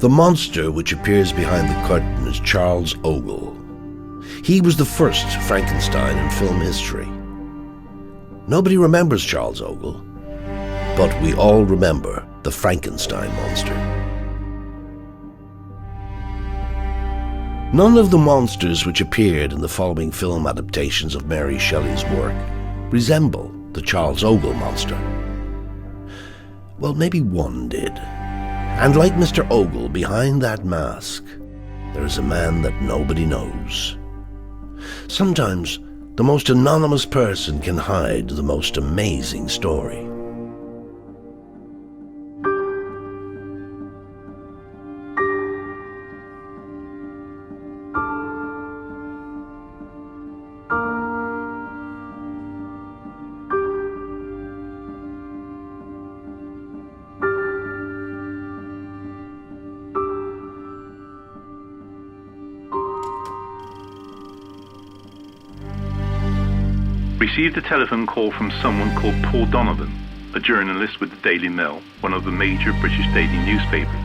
The monster which appears behind the curtain is Charles Ogle. He was the first Frankenstein in film history. Nobody remembers Charles Ogle, but we all remember the Frankenstein monster. None of the monsters which appeared in the following film adaptations of Mary Shelley's work resemble the Charles Ogle monster. Well, maybe one did. And like Mr. Ogle, behind that mask, there is a man that nobody knows. Sometimes, the most anonymous person can hide the most amazing story. Received a telephone call from someone called Paul Donovan, a journalist with the Daily Mail, one of the major British daily newspapers.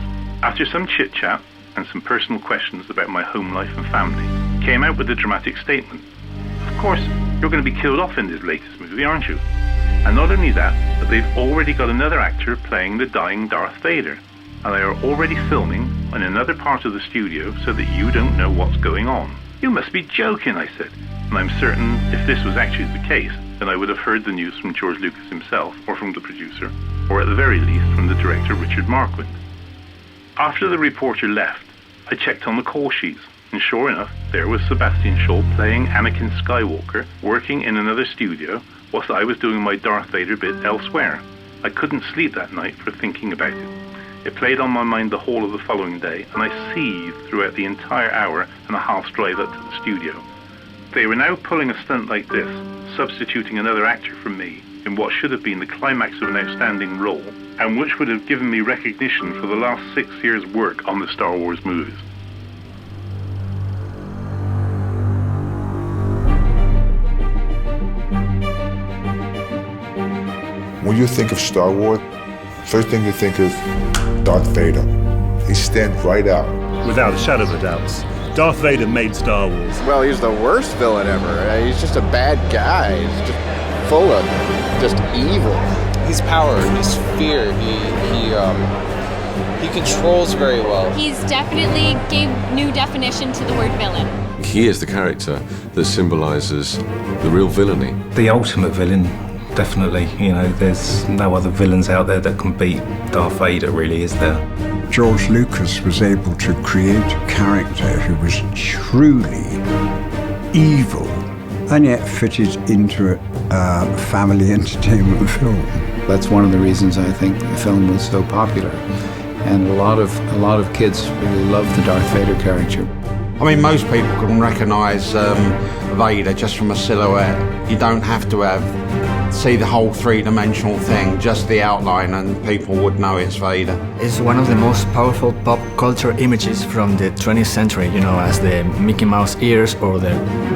After some chit-chat and some personal questions about my home life and family, came out with a dramatic statement. Of course, you're going to be killed off in this latest movie, aren't you? And not only that, but they've already got another actor playing the dying Darth Vader, and they are already filming in another part of the studio so that you don't know what's going on. You must be joking, I said. And I'm certain if this was actually the case, then I would have heard the news from George Lucas himself, or from the producer, or at the very least from the director Richard Marquand. After the reporter left, I checked on the call sheets, and sure enough, there was Sebastian Shaw playing Anakin Skywalker, working in another studio, whilst I was doing my Darth Vader bit elsewhere. I couldn't sleep that night for thinking about it. It played on my mind the whole of the following day, and I seethed throughout the entire hour and a half's drive up to the studio. They were now pulling a stunt like this, substituting another actor for me in what should have been the climax of an outstanding role, and which would have given me recognition for the last 6 years' work on the Star Wars movies. When you think of Star Wars, first thing you think of Darth Vader. He stands right out. Without a shadow of a doubt, Darth Vader made Star Wars. Well, he's the worst villain ever. He's just a bad guy. He's just full of just evil. His power, his fear, he controls very well. He's definitely gave new definition to the word villain. He is the character that symbolizes the real villainy. The ultimate villain, definitely. You know, there's no other villains out there that can beat Darth Vader, really, is there? George Lucas was able to create a character who was truly evil and yet fitted into a family entertainment film. That's one of the reasons I think the film was so popular. And a lot of kids really love the Darth Vader character. I mean, most people can recognize Vader just from a silhouette. You don't have to see the whole three-dimensional thing, just the outline, and people would know it's Vader. It's one of the most powerful pop culture images from the 20th century, you know, as the Mickey Mouse ears or the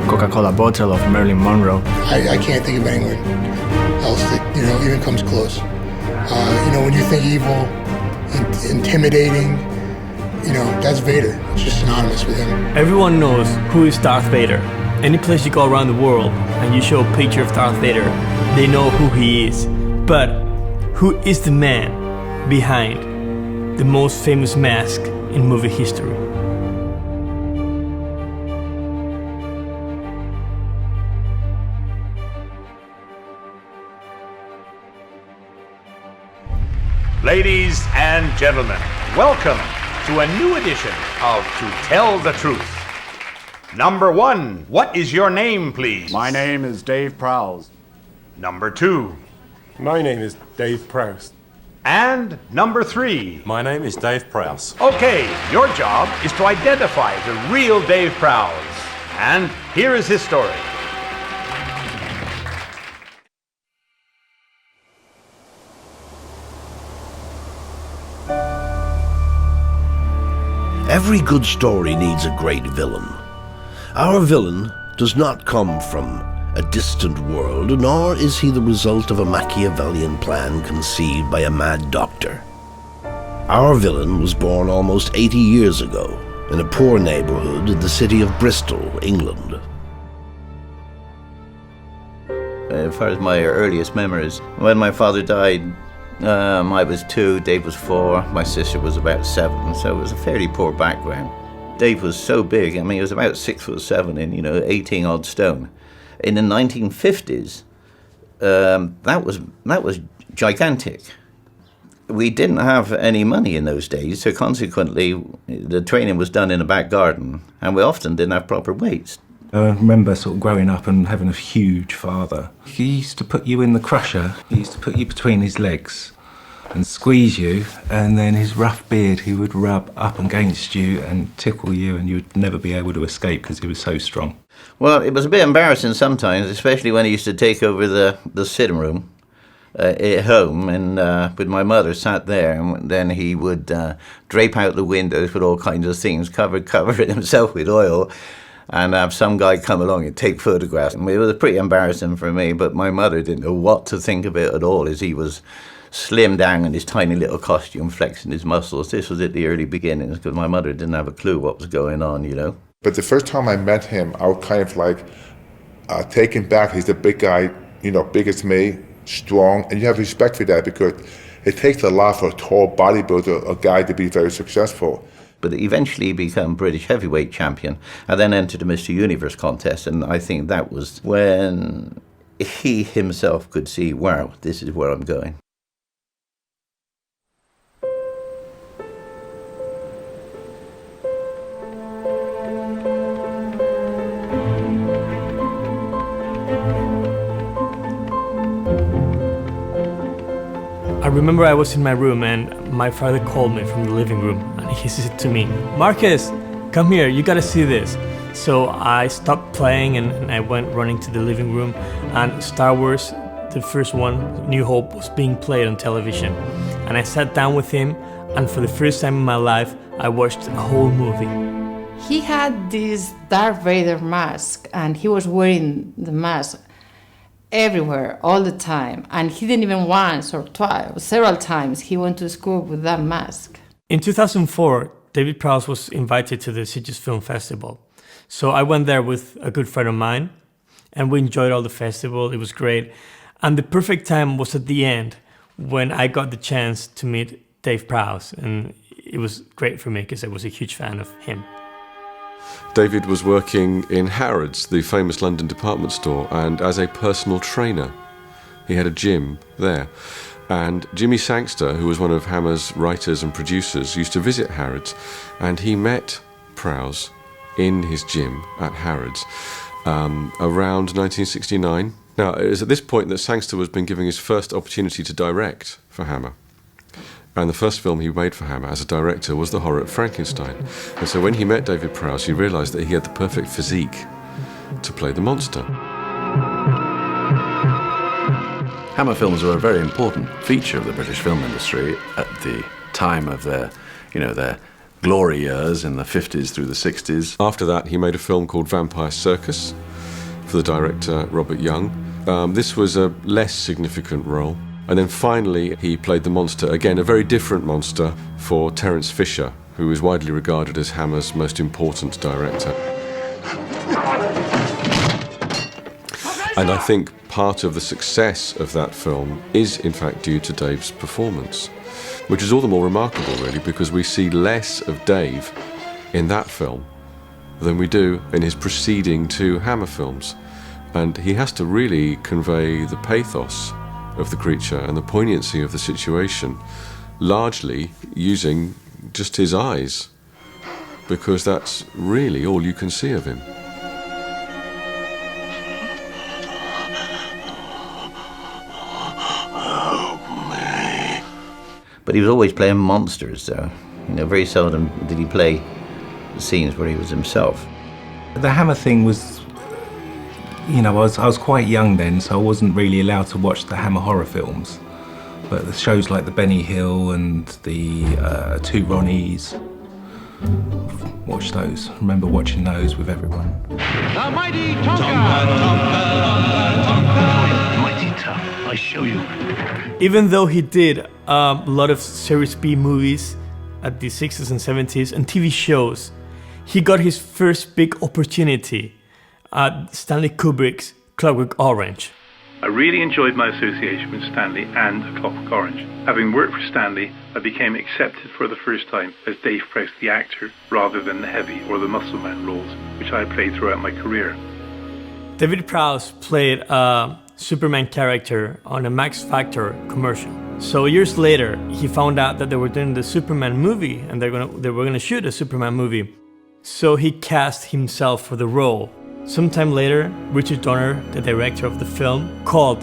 Coca-Cola bottle of Marilyn Monroe. I can't think of anyone else that, you know, even comes close. You know, when you think evil, intimidating, you know, that's Vader. It's just synonymous with him. Everyone knows who is Darth Vader. Any place you go around the world and you show a picture of Darth Vader, they know who he is. But who is the man behind the most famous mask in movie history? Ladies and gentlemen, welcome to a new edition of To Tell the Truth. Number 1, what is your name, please? My name is Dave Prowse. Number 2. My name is Dave Prowse. And number 3. My name is Dave Prowse. Okay, your job is to identify the real Dave Prowse. And here is his story. Every good story needs a great villain. Our villain does not come from a distant world, nor is he the result of a Machiavellian plan conceived by a mad doctor. Our villain was born almost 80 years ago in a poor neighborhood in the city of Bristol, England. As far as my earliest memories, when my father died, I was 2, Dave was 4, my sister was about 7, so it was a fairly poor background. Dave was so big, I mean, he was about 6'7" and, 18 odd stone. In the 1950s, that was gigantic. We didn't have any money in those days, so consequently, the training was done in a back garden, and we often didn't have proper weights. I remember sort of growing up and having a huge father. He used to put you in the crusher, he used to put you between his legs and squeeze you, and then his rough beard he would rub up against you and tickle you, and you would never be able to escape because he was so strong. Well, it was a bit embarrassing sometimes, especially when he used to take over the sitting room at home, and with my mother sat there, and then he would drape out the windows with all kinds of things, cover it himself with oil, and have some guy come along and take photographs. It was pretty embarrassing for me, but my mother didn't know what to think of it at all, as he was slimmed down in his tiny little costume, flexing his muscles. This was at the early beginnings, because my mother didn't have a clue what was going on, But the first time I met him, I was kind of like taken back. He's a big guy, big as me, strong, and you have respect for that because it takes a lot for a tall bodybuilder, a guy, to be very successful. But eventually he became British heavyweight champion and then entered the Mr. Universe contest, and I think that was when he himself could see, wow, this is where I'm going. I remember I was in my room and my father called me from the living room and he said to me, "Marcus, come here, you gotta see this." So I stopped playing and I went running to the living room, and Star Wars, the first one, New Hope, was being played on television. And I sat down with him, and for the first time in my life, I watched a whole movie. He had this Darth Vader mask, and he was wearing the mask everywhere, all the time. And he didn't even once or twice, several times, he went to school with that mask. In 2004, David Prowse was invited to the Sitges Film Festival. So I went there with a good friend of mine, and we enjoyed all the festival. It was great. And the perfect time was at the end, when I got the chance to meet Dave Prowse. And it was great for me, because I was a huge fan of him. David was working in Harrods, the famous London department store, and as a personal trainer. He had a gym there. And Jimmy Sangster, who was one of Hammer's writers and producers, used to visit Harrods, and he met Prowse in his gym at Harrods around 1969. Now, it was at this point that Sangster was been given his first opportunity to direct for Hammer. And the first film he made for Hammer as a director was The Horror at Frankenstein. And so when he met David Prowse, he realised that he had the perfect physique to play the monster. Hammer films were a very important feature of the British film industry at the time of their glory years in the 50s through the 60s. After that, he made a film called Vampire Circus for the director Robert Young. This was a less significant role. And then finally, he played the monster, again, a very different monster, for Terence Fisher, who is widely regarded as Hammer's most important director. And I think part of the success of that film is, in fact, due to Dave's performance, which is all the more remarkable, really, because we see less of Dave in that film than we do in his preceding two Hammer films. And he has to really convey the pathos of the creature and the poignancy of the situation, largely using just his eyes, because that's really all you can see of him. But he was always playing monsters, so very seldom did he play the scenes where he was himself. The Hammer thing was, I was quite young then, so I wasn't really allowed to watch the Hammer horror films. But the shows like the Benny Hill and the Two Ronnies, watched those. I remember watching those with everyone. The mighty Tonka! Mighty tough, I show you. Even though he did a lot of Series B movies, at the 60s and 70s and TV shows, he got his first big opportunity at Stanley Kubrick's Clockwork Orange. I really enjoyed my association with Stanley and A Clockwork Orange. Having worked for Stanley, I became accepted for the first time as Dave Prowse the actor, rather than the heavy or the muscle man roles, which I played throughout my career. David Prowse played a Superman character on a Max Factor commercial. So years later, he found out that they were doing the Superman movie and they were gonna shoot a Superman movie. So he cast himself for the role. Sometime later, Richard Donner, the director of the film, called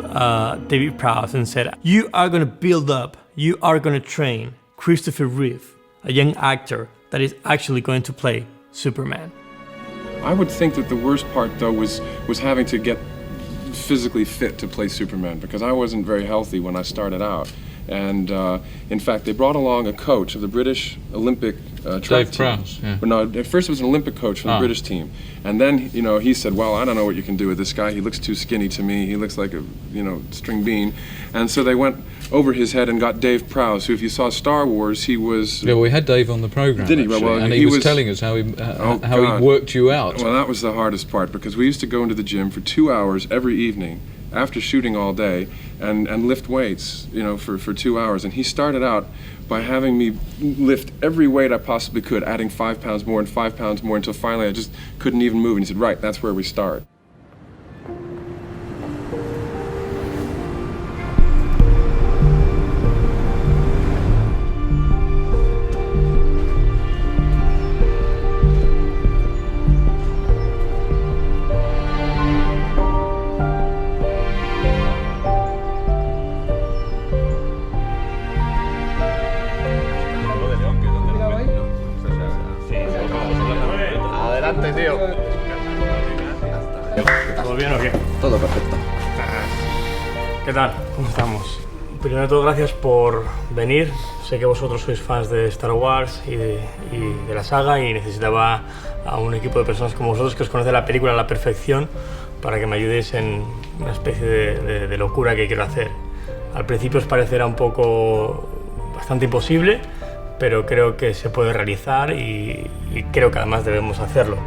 David Prowse and said, "You are gonna build up, you are gonna train Christopher Reeve, a young actor that is actually going to play Superman." I would think that the worst part, though, was having to get physically fit to play Superman, because I wasn't very healthy when I started out. And in fact, they brought along a coach of the British Olympic track Dave team. Prowse, yeah. But no, at first it was an Olympic coach from the British team. And then, you know, he said, well, I don't know what you can do with this guy. He looks too skinny to me. He looks like a, you know, string bean. And so they went over his head and got Dave Prowse, who, if you saw Star Wars, he was... Yeah, we had Dave on the program. Did he? Actually, Well, and he was telling us how he worked you out. Well, that was the hardest part, because we used to go into the gym for 2 hours every evening after shooting all day and lift weights, you know, for 2 hours. And he started out by having me lift every weight I possibly could, adding 5 pounds more and 5 pounds more, until finally I just couldn't even move. And he said, right, that's where we start. Adelante, tío. ¿Todo bien o qué? Todo perfecto. ¿Qué tal? ¿Cómo estamos? Primero de todo, gracias por venir. Sé que vosotros sois fans de Star Wars y de la saga, y necesitaba a un equipo de personas como vosotros que os conoce la película a la perfección para que me ayudéis en una especie de locura que quiero hacer. Al principio os parecerá un poco bastante imposible, pero creo que se puede realizar y creo que además debemos hacerlo.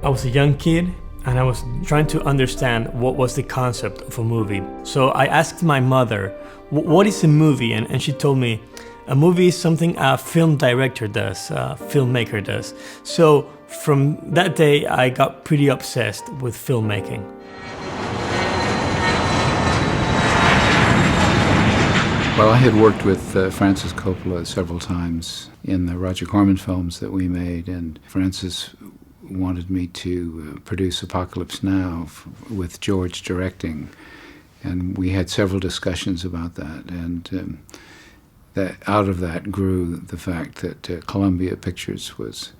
I was a young kid and I was trying to understand what was the concept of a movie. So I asked my mother, what is a movie? And she told me, a movie is something a film director does, a filmmaker does. So from that day, I got pretty obsessed with filmmaking. Well, I had worked with Francis Coppola several times in the Roger Corman films that we made, and Francis wanted me to produce Apocalypse Now with George directing, and we had several discussions about that, and that out of that grew the fact that Columbia Pictures was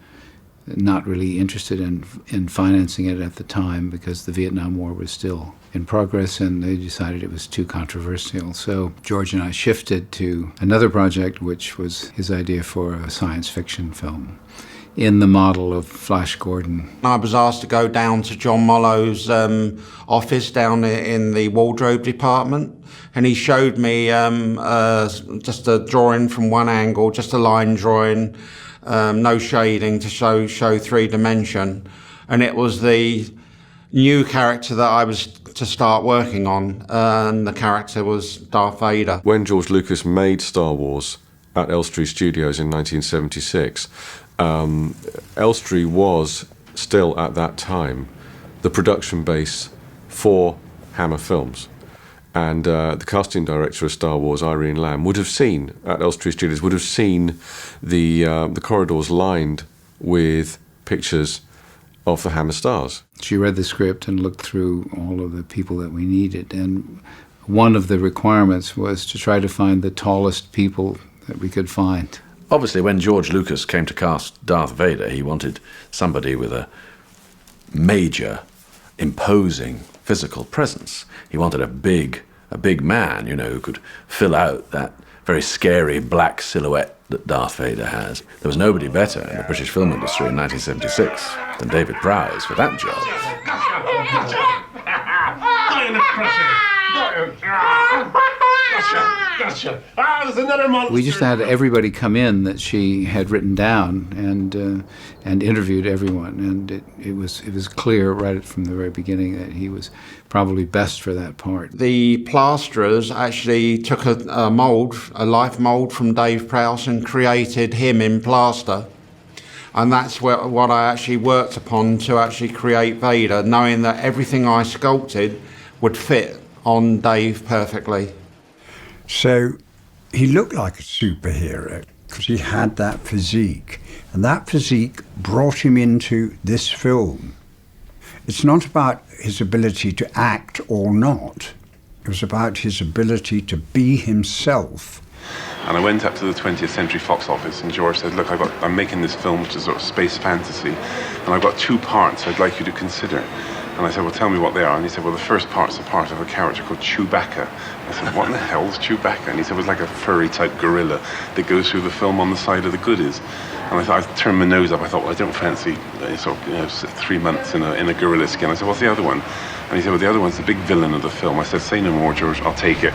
not really interested in financing it at the time, because the Vietnam War was still in progress and they decided it was too controversial. So George and I shifted to another project, which was his idea for a science fiction film in the model of Flash Gordon. I was asked to go down to John Mollow's office down in the wardrobe department, and he showed me just a drawing from one angle, just a line drawing, no shading, to show 3-dimension, and it was the new character that I was to start working on, and the character was Darth Vader. When George Lucas made Star Wars at Elstree Studios in 1976, Elstree was still at that time the production base for Hammer Films. And the casting director of Star Wars, Irene Lamb, would have seen, at Elstree Studios, would have seen the corridors lined with pictures of the Hammer stars. She read the script and looked through all of the people that we needed, and one of the requirements was to try to find the tallest people that we could find. Obviously, when George Lucas came to cast Darth Vader, he wanted somebody with a major, imposing physical presence. He wanted a big man, you know, who could fill out that very scary black silhouette that Darth Vader has. There was nobody better in the British film industry in 1976 than David Prowse for that job. Gotcha. Ah, there's another monster. We just had everybody come in that she had written down and interviewed everyone, and it was clear right from the very beginning that he was probably best for that part. The plasterers actually took a mould, a life mould from Dave Prowse, and created him in plaster. And that's what I actually worked upon to actually create Vader, knowing that everything I sculpted would fit on Dave perfectly. So he looked like a superhero because he had that physique. And that physique brought him into this film. It's not about his ability to act or not. It was about his ability to be himself. And I went up to the 20th Century Fox office, and George said, look, I'm making this film, which is sort of space fantasy, and I've got 2 parts I'd like you to consider. And I said, well, tell me what they are. And he said, well, the first part's a part of a character called Chewbacca. I said, what in the hell is Chewbacca? And he said, it was like a furry-type gorilla that goes through the film on the side of the goodies. And I thought, I turned my nose up. I thought, well, I don't fancy sort of 3 months in a gorilla skin. I said, what's the other one? And he said, well, the other one's the big villain of the film. I said, say no more, George, I'll take it.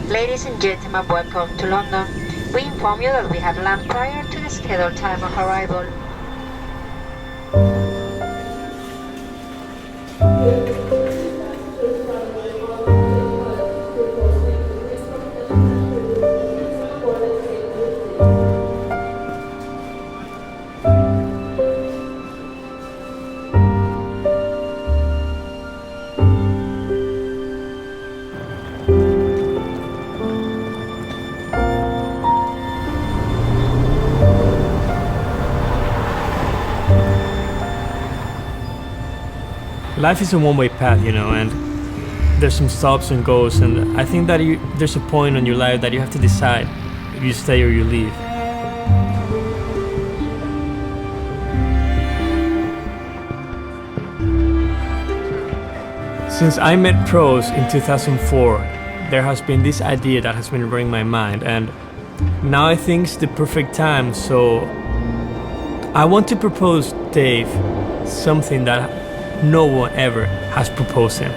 Ladies and gentlemen, welcome to London. We inform you that we have land prior to the scheduled time of arrival. Life is a one-way path, you know, and there's some stops and goes, and I think that there's a point in your life that you have to decide if you stay or you leave. Since I met Prowse in 2004, there has been this idea that has been running my mind, and now I think it's the perfect time, so I want to propose Dave something that no one ever has proposed him.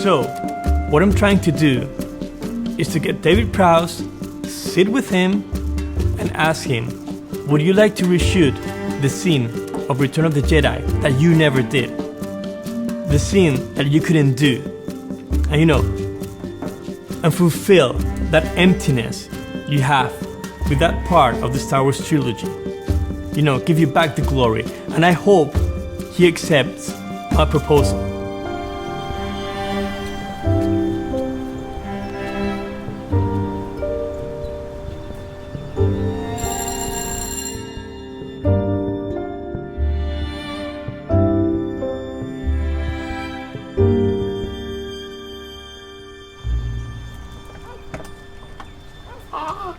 So, what I'm trying to do is to get David Prowse, sit with him, and ask him, would you like to reshoot the scene of Return of the Jedi that you never did? The scene that you couldn't do. And you know, and fulfill that emptiness you have with that part of the Star Wars trilogy. You know, give you back the glory. And I hope he accepts my proposal.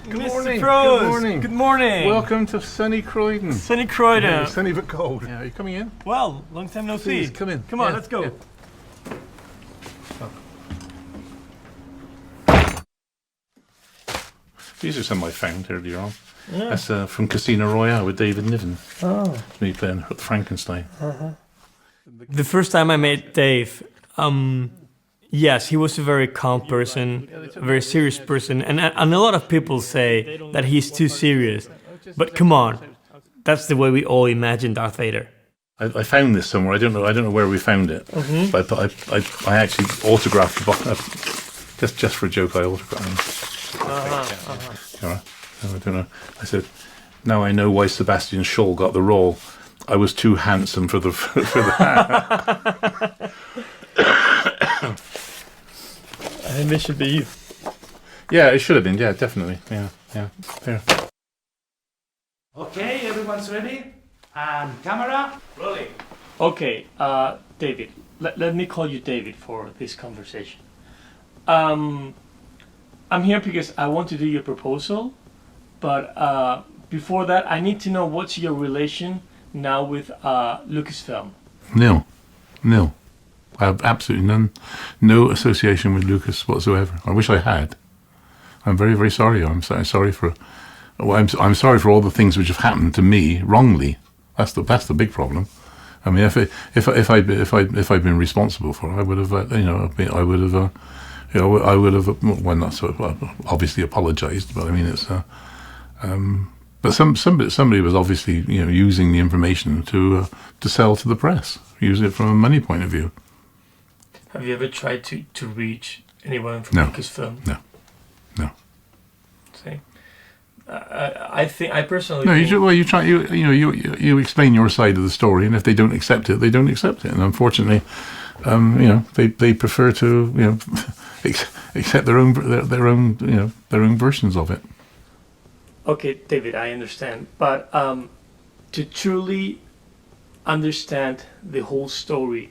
Mr. Prowse, Good morning. Good morning. Welcome to sunny Croydon. Sunny Croydon. Yeah, sunny but cold. Yeah, are you coming in? Well, long time no Please, see. come in. Come on, Yeah, let's go. yeah. These are some I found earlier on. Yeah. That's from Casino Royale with David Niven. Oh. Me playing Frankenstein. The first time I met Dave, yes, he was a very calm person, a very serious person, and a lot of people say that he's too serious. But come on, that's the way we all imagine Darth Vader. I found this somewhere. I don't know where we found it. Mhm. But I actually autographed the box. Just for a joke, I autographed it. I don't know. I said, now I know why Sebastian Shaw got the role. I was too handsome for the. maybe it should be you. Yeah, it should have been. Yeah, definitely. Yeah. Fair. Okay, everyone's ready? And camera, rolling. Okay, David. Let me call you David for this conversation. I'm here because I want to do your proposal, but before that, I need to know what's your relation now with Lucasfilm. Nil. I have absolutely no association with Lucas whatsoever. I wish I had. I'm very, very sorry. I'm sorry for. Well, I'm sorry for all the things which have happened to me wrongly. That's the big problem. I mean, if I'd been responsible for it, I would have, well, not so obviously apologized, but I mean, it's, but somebody was obviously, using the information to sell to the press, use it from a money point of view. Have you ever tried to reach anyone from Lucasfilm? No. See, I personally. No, think you try. You explain your side of the story, and if they don't accept it, they don't accept it. And unfortunately, they prefer to accept their own versions of it. Okay, David, I understand, but to truly understand the whole story,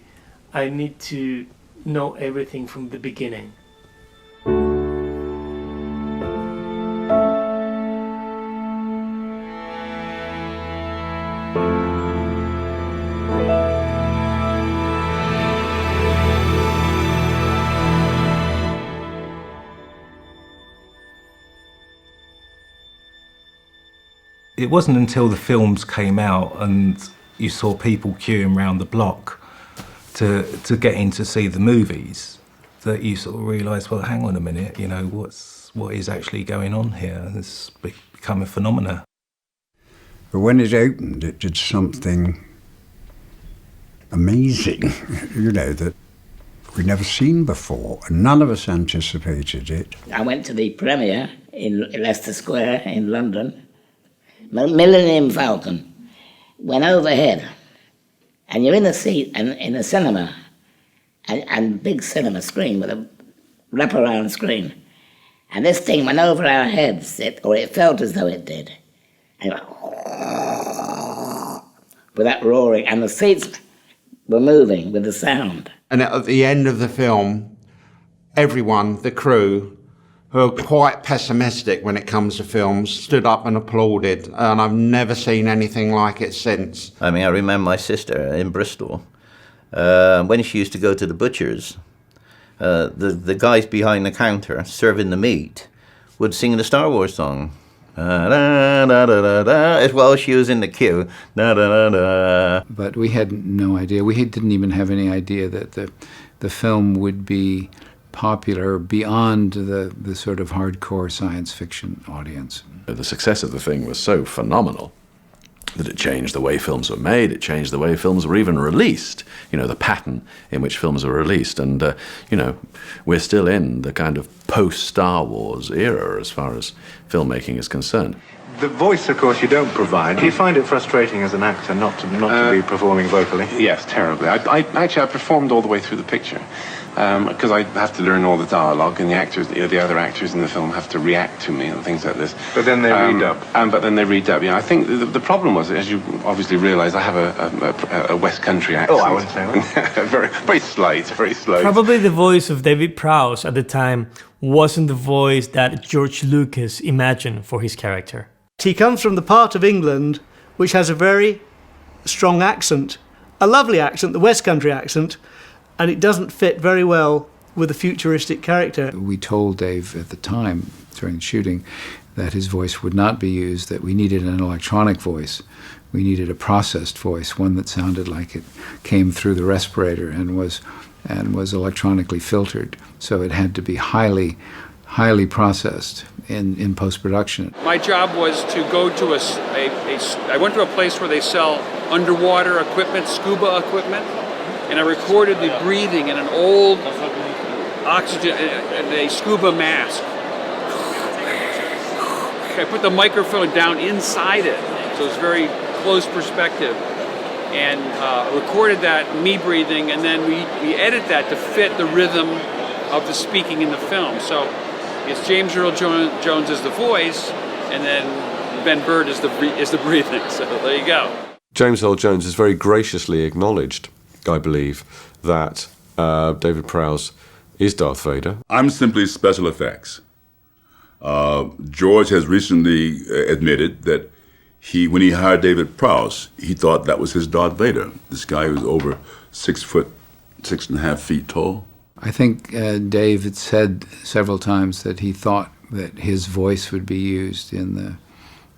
I need to know everything from the beginning. It wasn't until the films came out and you saw people queuing around the block to get in to see the movies that you sort of realised, well, hang on a minute, what is actually going on here? It's become a phenomena. But when it opened, it did something amazing, that we'd never seen before, and none of us anticipated it. I went to the premiere in Leicester Square in London. Millennium Falcon went overhead, and you're in a seat and in a cinema, and big cinema screen with a wraparound screen, and this thing went over our heads, or it felt as though it did, and it went with that roaring, and the seats were moving with the sound. And at the end of the film, everyone, the crew, who are quite pessimistic when it comes to films, stood up and applauded, and I've never seen anything like it since. I mean, I remember my sister in Bristol, when she used to go to the butcher's, the guys behind the counter serving the meat would sing the Star Wars song. Da, da, da, da, da, as well as she was in the queue. Da, da, da, da. But we had no idea. We didn't even have any idea that the film would be popular beyond the sort of hardcore science fiction audience. The success of the thing was so phenomenal that it changed the way films were made, it changed the way films were even released, the pattern in which films were released. And, we're still in the kind of post-Star Wars era as far as filmmaking is concerned. The voice, of course, you don't provide. Do you find it frustrating as an actor not to be performing vocally? Yes, terribly. I performed all the way through the picture. Because I have to learn all the dialogue, and the actors, the other actors in the film have to react to me and things like this. But then they redub. But then they redub. I think the problem was, as you obviously realise, I have a West Country accent. Oh, I wouldn't say that. very, very slight, very slow. Probably the voice of David Prowse at the time wasn't the voice that George Lucas imagined for his character. He comes from the part of England which has a very strong accent, a lovely accent, the West Country accent, and it doesn't fit very well with a futuristic character. We told Dave at the time, during the shooting, that his voice would not be used, that we needed an electronic voice. We needed a processed voice, one that sounded like it came through the respirator and was electronically filtered. So it had to be highly processed in post-production. My job was to go to I went to a place where they sell underwater equipment, scuba equipment, and I recorded the breathing in an old oxygen, and a scuba mask. I put the microphone down inside it, so it's very close perspective, and recorded that, me breathing, and then we edit that to fit the rhythm of the speaking in the film. So it's James Earl Jones as the voice, and then Ben Bird is the breathing. So there you go. James Earl Jones has very graciously acknowledged, I believe, that David Prowse is Darth Vader. I'm simply special effects. George has recently admitted that when he hired David Prowse, he thought that was his Darth Vader. This guy who's over 6 foot, 6.5 feet tall. I think Dave had said several times that he thought that his voice would be used in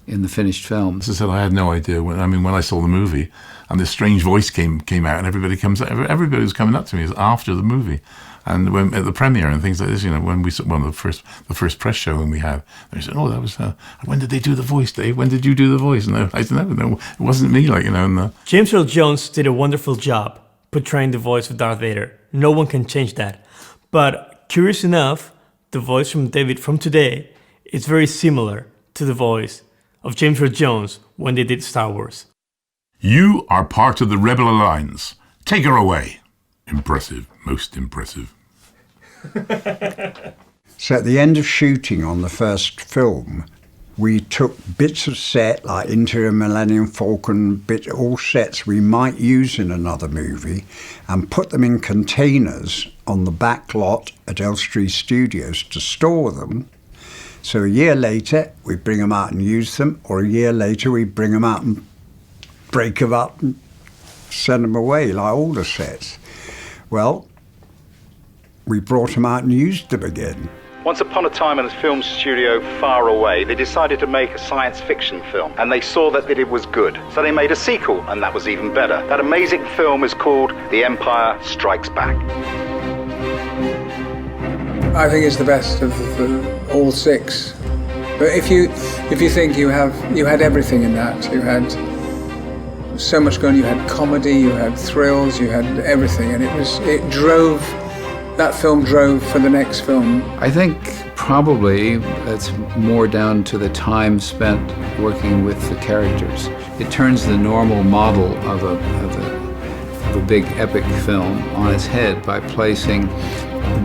the finished film. As I said, I had no idea. When I saw the movie, and this strange voice came out, and everybody was coming up to me after the movie, and when at the premiere and things like this, when we saw the first press showing we had, they said, "Oh, that was when did they do the voice, Dave? When did you do the voice?" And I said, "No, it wasn't me." James Earl Jones did a wonderful job portraying the voice of Darth Vader. No one can change that. But curious enough, the voice from David from today is very similar to the voice of James Earl Jones when they did Star Wars. You are part of the Rebel Alliance. Take her away. Impressive, most impressive. So at the end of shooting on the first film, we took bits of set, like Into the Millennium Falcon, all sets we might use in another movie, and put them in containers on the back lot at Elstree Studios to store them. So a year later, we bring them out and use them, or a year later, we bring them out and break them up and send them away, like all the sets. Well, we brought them out and used them again. Once upon a time in a film studio far away, they decided to make a science fiction film, and they saw that it was good. So they made a sequel, and that was even better. That amazing film is called The Empire Strikes Back. I think it's the best of all six. But if you think you had everything in that, you had so much going. You had comedy, you had thrills, you had everything, and that film drove for the next film. I think probably it's more down to the time spent working with the characters. It turns the normal model of a big epic film on its head by placing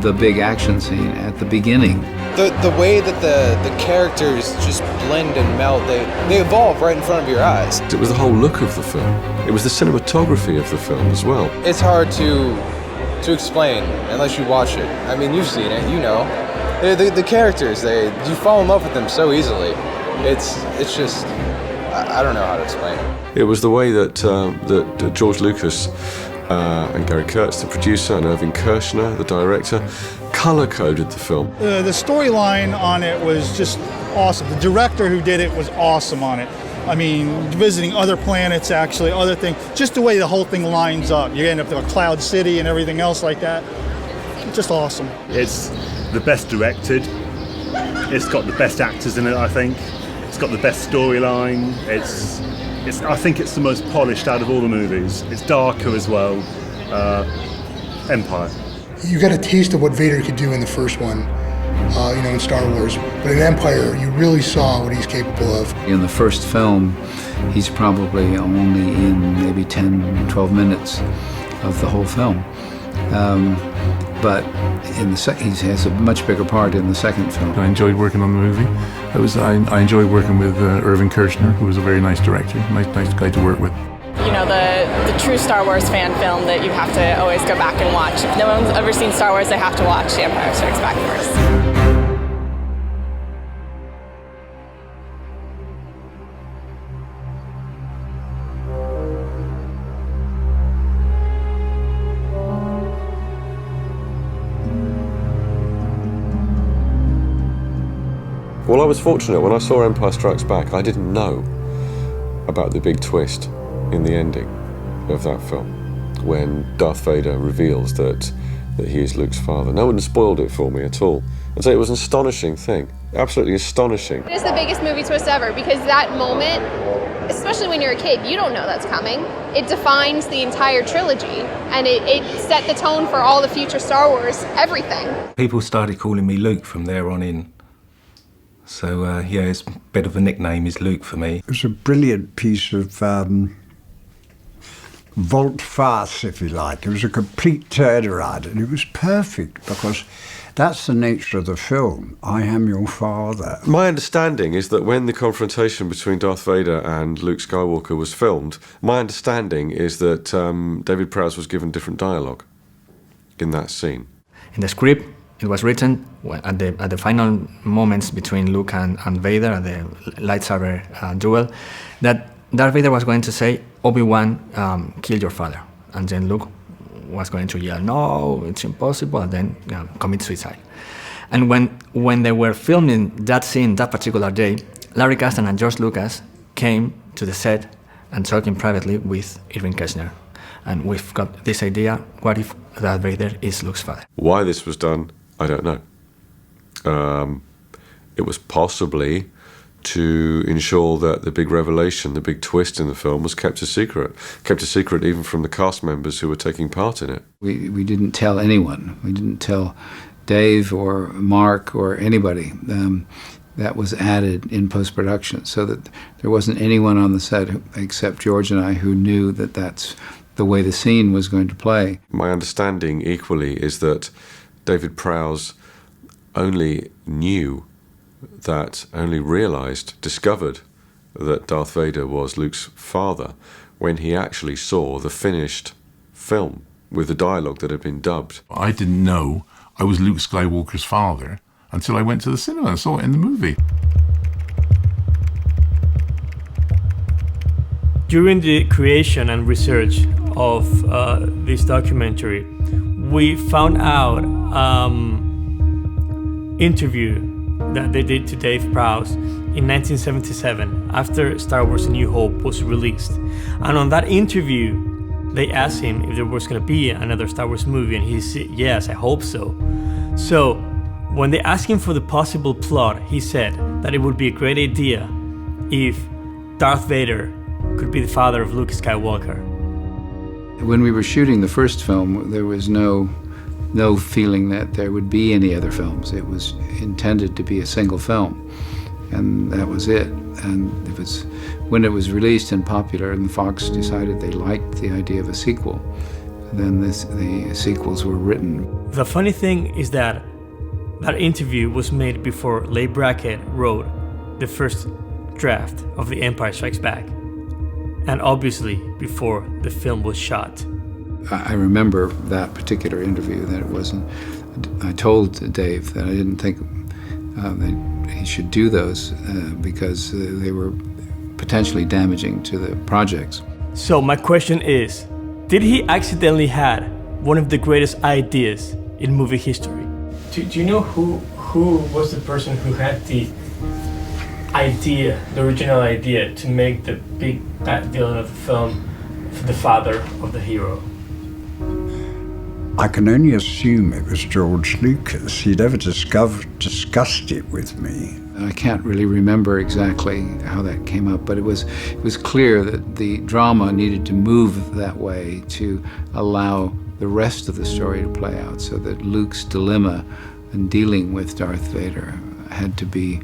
the big action scene at the beginning. The way that the characters just blend and meld, they evolve right in front of your eyes. It was the whole look of the film. It was the cinematography of the film as well. It's hard to explain unless you watch it. I mean, you've seen it, you know. The characters, you fall in love with them so easily. It's just, I don't know how to explain it. It was the way that George Lucas and Gary Kurtz, the producer, and Irving Kershner, the director, color-coded the film. The storyline on it was just awesome. The director who did it was awesome on it. I mean, visiting other planets, actually, other things, just the way the whole thing lines up. You end up in a cloud city and everything else like that. Just awesome. It's the best directed. It's got the best actors in it, I think. It's got the best storyline. I think it's the most polished out of all the movies. It's darker as well. Empire. You got a taste of what Vader could do in the first one. In Star Wars. But in Empire, you really saw what he's capable of. In the first film, he's probably only in maybe 10, 12 minutes of the whole film. But he has a much bigger part in the second film. I enjoyed working on the movie. I enjoyed working with Irving Kershner, who was a very nice director, nice guy to work with. The true Star Wars fan film that you have to always go back and watch. If no one's ever seen Star Wars, they have to watch The Empire Strikes Back first. Well, I was fortunate. When I saw Empire Strikes Back, I didn't know about the big twist in the ending of that film, when Darth Vader reveals that he is Luke's father. No one spoiled it for me at all. And so it was an astonishing thing, absolutely astonishing. It is the biggest movie twist ever, because that moment, especially when you're a kid, you don't know that's coming. It defines the entire trilogy, and it set the tone for all the future Star Wars, everything. People started calling me Luke from there on in. So, it's a bit of a nickname is Luke for me. It was a brilliant piece of volte-face, if you like. It was a complete turnaround, and it was perfect because that's the nature of the film. I am your father. My understanding is that when the confrontation between Darth Vader and Luke Skywalker was filmed, my understanding is that David Prowse was given different dialogue in that scene. In the script, it was written at the final moments between Luke and Vader, at the lightsaber duel, that Darth Vader was going to say, Obi-Wan killed your father. And then Luke was going to yell, no, it's impossible, and then commit suicide. And when they were filming that scene that particular day, Larry Kasdan and George Lucas came to the set and talking privately with Irving Kershner. And we've got this idea, what if Darth Vader is Luke's father? Why this was done, I don't know. It was possibly to ensure that the big revelation, the big twist in the film was kept a secret even from the cast members who were taking part in it. We didn't tell anyone. We didn't tell Dave or Mark or anybody. That was added in post-production, so that there wasn't anyone on the set except George and I who knew that that's the way the scene was going to play. My understanding equally is that David Prowse only discovered that Darth Vader was Luke's father when he actually saw the finished film with the dialogue that had been dubbed. I didn't know I was Luke Skywalker's father until I went to the cinema and saw it in the movie. During the creation and research of this documentary, we found out interview that they did to Dave Prowse in 1977 after Star Wars A New Hope was released. And on that interview, they asked him if there was going to be another Star Wars movie, and he said, yes, I hope so. So when they asked him for the possible plot, he said that it would be a great idea if Darth Vader could be the father of Luke Skywalker. When we were shooting the first film, there was no feeling that there would be any other films. It was intended to be a single film, and that was it. And when it was released and popular, and Fox decided they liked the idea of a sequel, then the sequels were written. The funny thing is that interview was made before Leigh Brackett wrote the first draft of The Empire Strikes Back, and obviously before the film was shot. I remember that particular interview, that it wasn't, I told Dave that I didn't think that he should do those because they were potentially damaging to the projects. So my question is, did he accidentally had one of the greatest ideas in movie history? Do you know who was the person who had the idea, the original idea, to make the big bad villain of the film the father of the hero? I can only assume it was George Lucas. He never discussed it with me. I can't really remember exactly how that came up, but it was clear that the drama needed to move that way to allow the rest of the story to play out, so that Luke's dilemma in dealing with Darth Vader had to be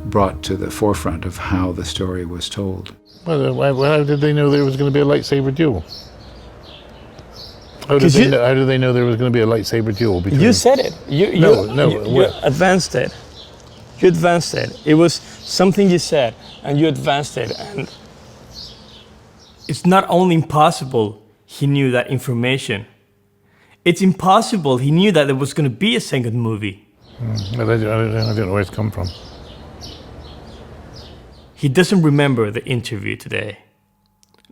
brought to the forefront of how the story was told. Well, how did they know there was going to be a lightsaber duel? How did they know there was going to be a lightsaber duel? You said it. You advanced it. You advanced it. It was something you said, and you advanced it. And it's not only impossible he knew that information. It's impossible he knew that there was going to be a second movie. I don't know where it's come from. He doesn't remember the interview today,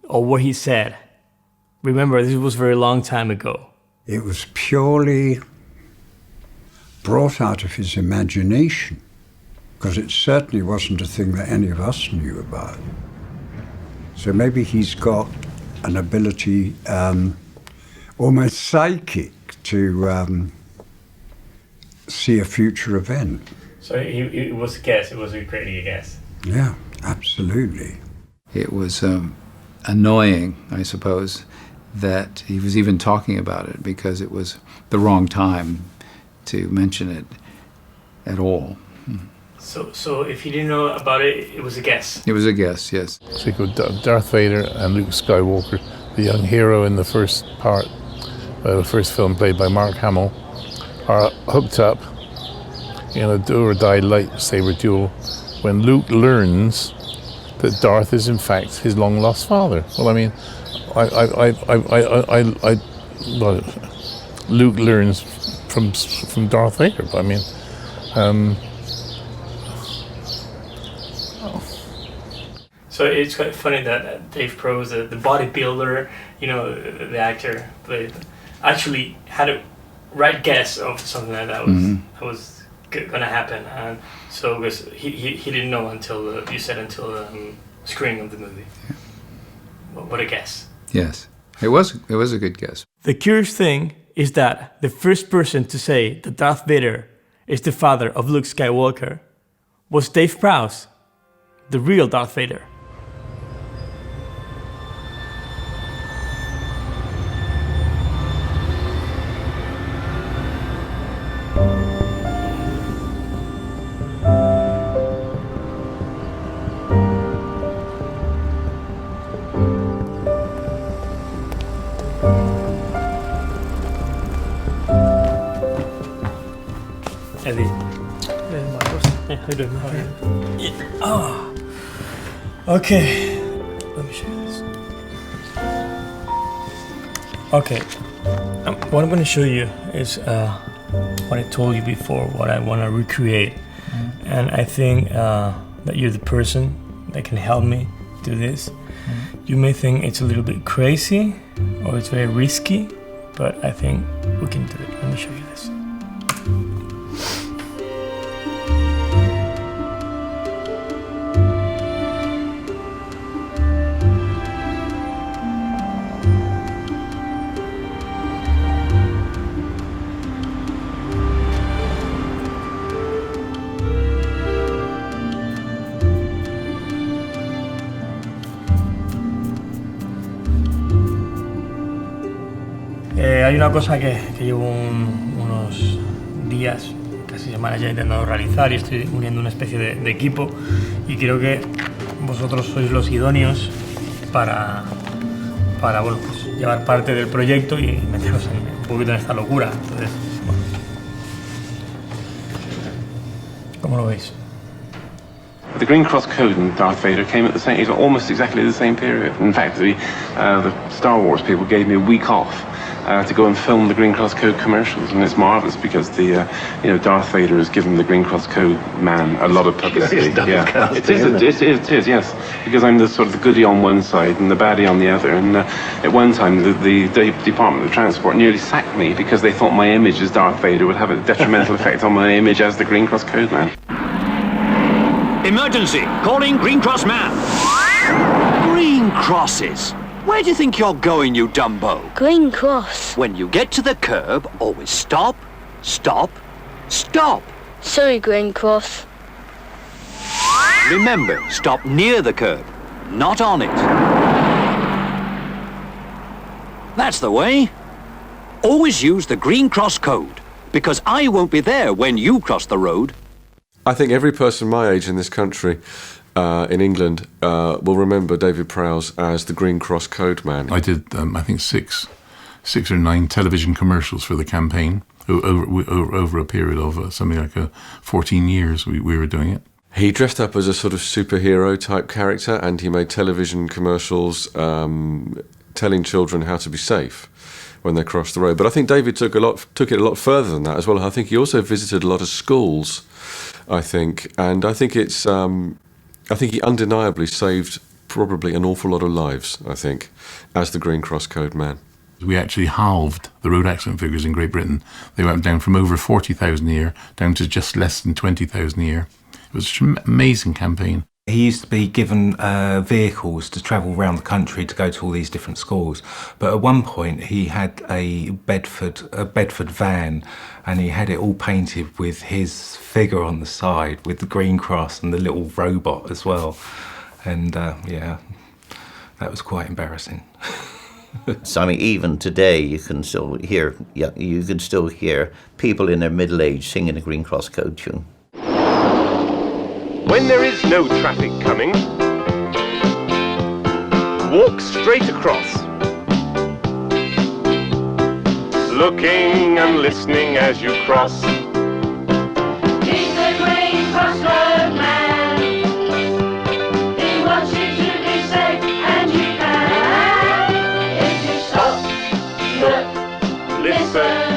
or what he said. Remember, this was a very long time ago. It was purely brought out of his imagination, because it certainly wasn't a thing that any of us knew about. So maybe he's got an ability, almost psychic, to see a future event. So it was a guess. It was a great guess. Yeah, absolutely. It was annoying, I suppose, that he was even talking about it, because it was the wrong time to mention it at all. So if he didn't know about it, it was a guess? It was a guess, yes. So you go Darth Vader and Luke Skywalker the young hero in the first part, the first film played by Mark Hamill, are hooked up in a do-or-die lightsaber duel when Luke learns that Darth is in fact his long-lost father. Well, I mean, well, Luke learns from Darth Vader. But I mean, So it's quite funny that Dave Prose, the bodybuilder, the actor, actually had a right guess of something like that was gonna happen, and so because he didn't know until you said until the screening of the movie. Yeah. What a guess! Yes, it was a good guess. The curious thing is that the first person to say that Darth Vader is the father of Luke Skywalker was Dave Prowse, the real Darth Vader. Eddie. How you doing? Yeah. Oh. Okay. Let me show you this. Okay. What I'm going to show you is what I told you before, what I want to recreate. And I think that you're the person that can help me do this. You may think it's a little bit crazy or it's very risky, but I think we can do it. Let me show you this. Hay una cosa que llevo unos días, casi semanas ya intentando realizar y estoy uniendo una especie de equipo y creo que vosotros sois los idóneos para bueno, pues, llevar parte del proyecto y meteros un poquito en esta locura. Entonces, bueno. ¿Cómo lo veis? The Green Cross Code and Darth Vader came at the same, almost exactly the same period. In fact, the Star Wars people gave me a week off to go and film the Green Cross Code commercials, and it's marvelous because the Darth Vader has given the Green Cross Code man a lot of publicity. Yeah, it is, yes, because I'm the sort of the goodie on one side and the baddie on the other. And at one time, the Department of Transport nearly sacked me because they thought my image as Darth Vader would have a detrimental effect on my image as the Green Cross Code man. Emergency! Calling Green Cross man! Green Crosses! Where do you think you're going, you dumbo? Green Cross. When you get to the curb, always stop, stop, stop! Sorry, Green Cross. Remember, stop near the curb, not on it. That's the way. Always use the Green Cross code, because I won't be there when you cross the road. I think every person my age in this country, in England, will remember David Prowse as the Green Cross Code man. I did, I think, six or nine television commercials for the campaign over a period of something like 14 years. We were doing it. He dressed up as a sort of superhero type character, and he made television commercials telling children how to be safe when they crossed the road. But I think David took it a lot further than that as well. I think he also visited a lot of schools, I think, and I think it's I think he undeniably saved probably an awful lot of lives, I think, as the Green Cross Code man. We actually halved the road accident figures in Great Britain. They went down from over 40,000 a year down to just less than 20,000 a year. It was an amazing campaign. He used to be given vehicles to travel around the country to go to all these different schools. But at one point he had a Bedford van, and he had it all painted with his figure on the side with the green cross and the little robot as well. And yeah, that was quite embarrassing. So, I mean, even today you can still hear people in their middle age singing a Green Cross Code tune. When there is no traffic coming, walk straight across. looking and listening as you cross. He's the Green Cross Road man. He wants you to be safe, and you can if you stop, look, listen.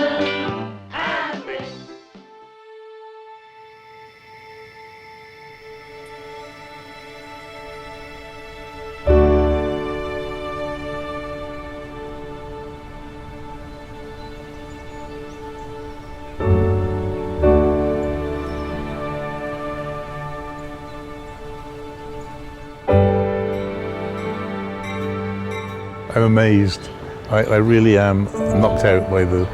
I'm amazed. I really am knocked out by the,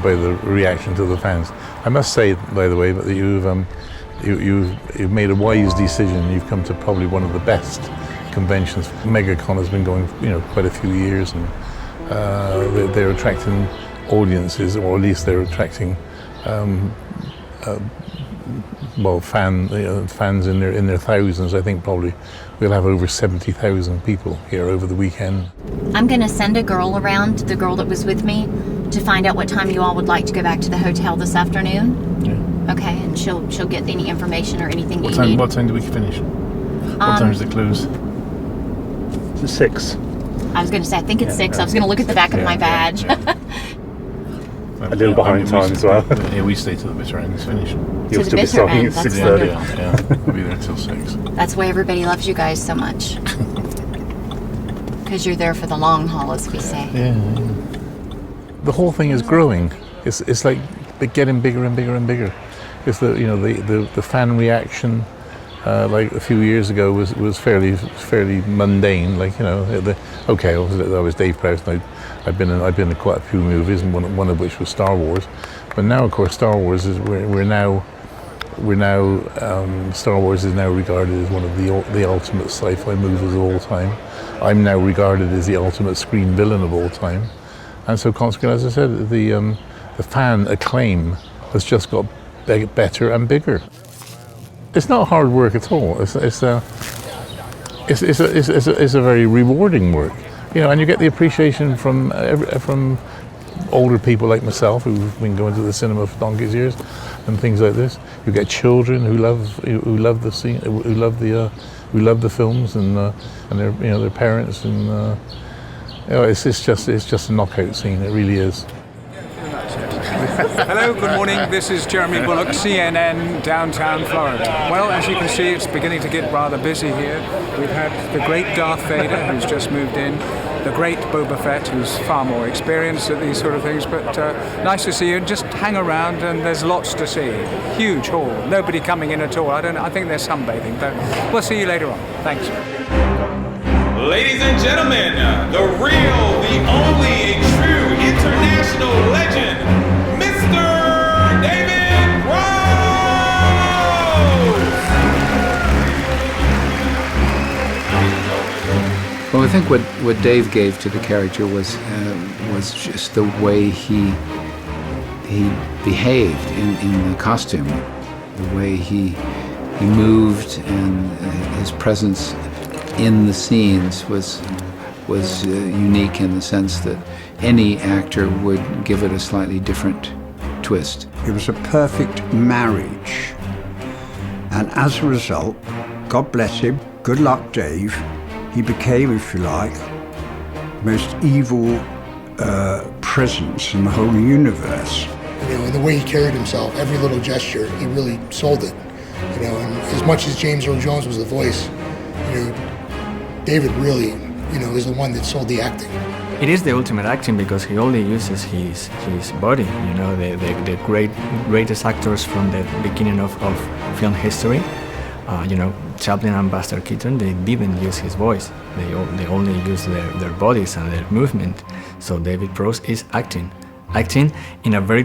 by the reaction to the fans. I must say, by the way, that you've made a wise decision. You've come to probably one of the best conventions. MegaCon has been going, quite a few years, and they're attracting audiences, or at least they're attracting, fans in their thousands. I think probably we'll have over 70,000 people here over the weekend. I'm going to send a girl around, the girl that was with me, to find out what time you all would like to go back to the hotel this afternoon. Yeah. Okay, and she'll get any information or anything you need. What time do we finish? What time does it close? It's 6. I was going to say, I think it's 6. I was going to look at the back of my badge. A little behind time as well. Yeah, we stay till the bitter end is finished. You'll still be starting at 6:30. Yeah, we'll be there till 6. That's why everybody loves you guys so much. Because you're there for the long haul, as we say. Yeah. The whole thing is growing. It's like getting bigger and bigger and bigger. It's the fan reaction, like a few years ago, was fairly mundane. Like I was Dave Prowse, and I've been in quite a few movies, and one of which was Star Wars. But now, of course, Star Wars is Star Wars is now regarded as one of the ultimate sci-fi movies of all time. I'm now regarded as the ultimate screen villain of all time, and so consequently, as I said, the fan acclaim has just got better and bigger. It's not hard work at all. It's a very rewarding work, and you get the appreciation from older people like myself who've been going to the cinema for donkey's years and things like this. You get children who love the scene, who love the films, and their parents, and it's just a knockout scene. It really is. Hello, good morning. This is Jeremy Bullock, CNN, downtown Florida. Well, as you can see, it's beginning to get rather busy here. We've had the great Darth Vader, who's just moved in, the great Boba Fett, who's far more experienced at these sort of things, but nice to see you. Just hang around, and there's lots to see. Huge hall, nobody coming in at all. I think there's sunbathing, but we'll see you later on. Thanks. Ladies and gentlemen, the real, the only, a true international legend, Mr. David Rose! Well, I think what Dave gave to the character was just the way he behaved in the costume, the way he moved, and his presence in the scenes was unique in the sense that any actor would give it a slightly different twist. It was a perfect marriage, and as a result, God bless him, good luck Dave, he became, if you like, the most evil presence in the whole universe. And the way he carried himself, every little gesture, he really sold it. And as much as James Earl Jones was the voice, David really, is the one that sold the acting. It is the ultimate acting because he only uses his body. The greatest actors from the beginning of film history, Chaplin and Buster Keaton, they didn't use his voice. They only used their bodies and their movement. So David Prowse is acting in a very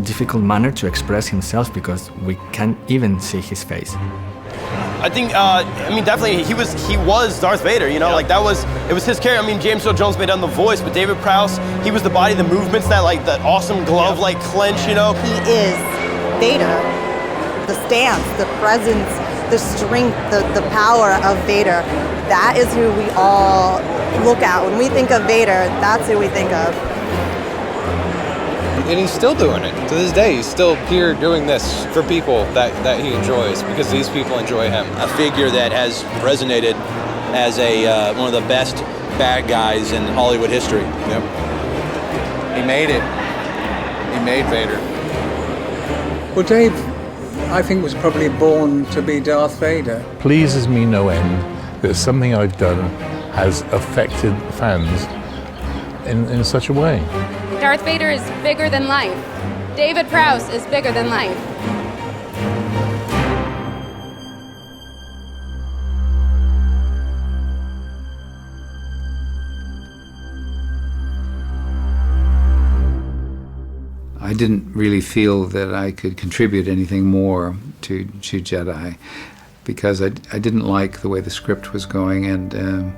difficult manner to express himself because we can't even see his face. I think, definitely he was Darth Vader, it was his character. James Earl Jones made on the voice, but David Prowse, he was the body, the movements, that awesome glove, clench, He is Vader. The stance, the presence, the strength, the power of Vader, that is who we all look at. When we think of Vader, that's who we think of. And he's still doing it. To this day, he's still here doing this for people that he enjoys, because these people enjoy him. A figure that has resonated as one of the best bad guys in Hollywood history. Yep. He made it. He made Vader. Well, Dave, I think, was probably born to be Darth Vader. Pleases me no end that something I've done has affected fans in such a way. Darth Vader is bigger than life. David Prowse is bigger than life. I didn't really feel that I could contribute anything more to Jedi, because I didn't like the way the script was going, and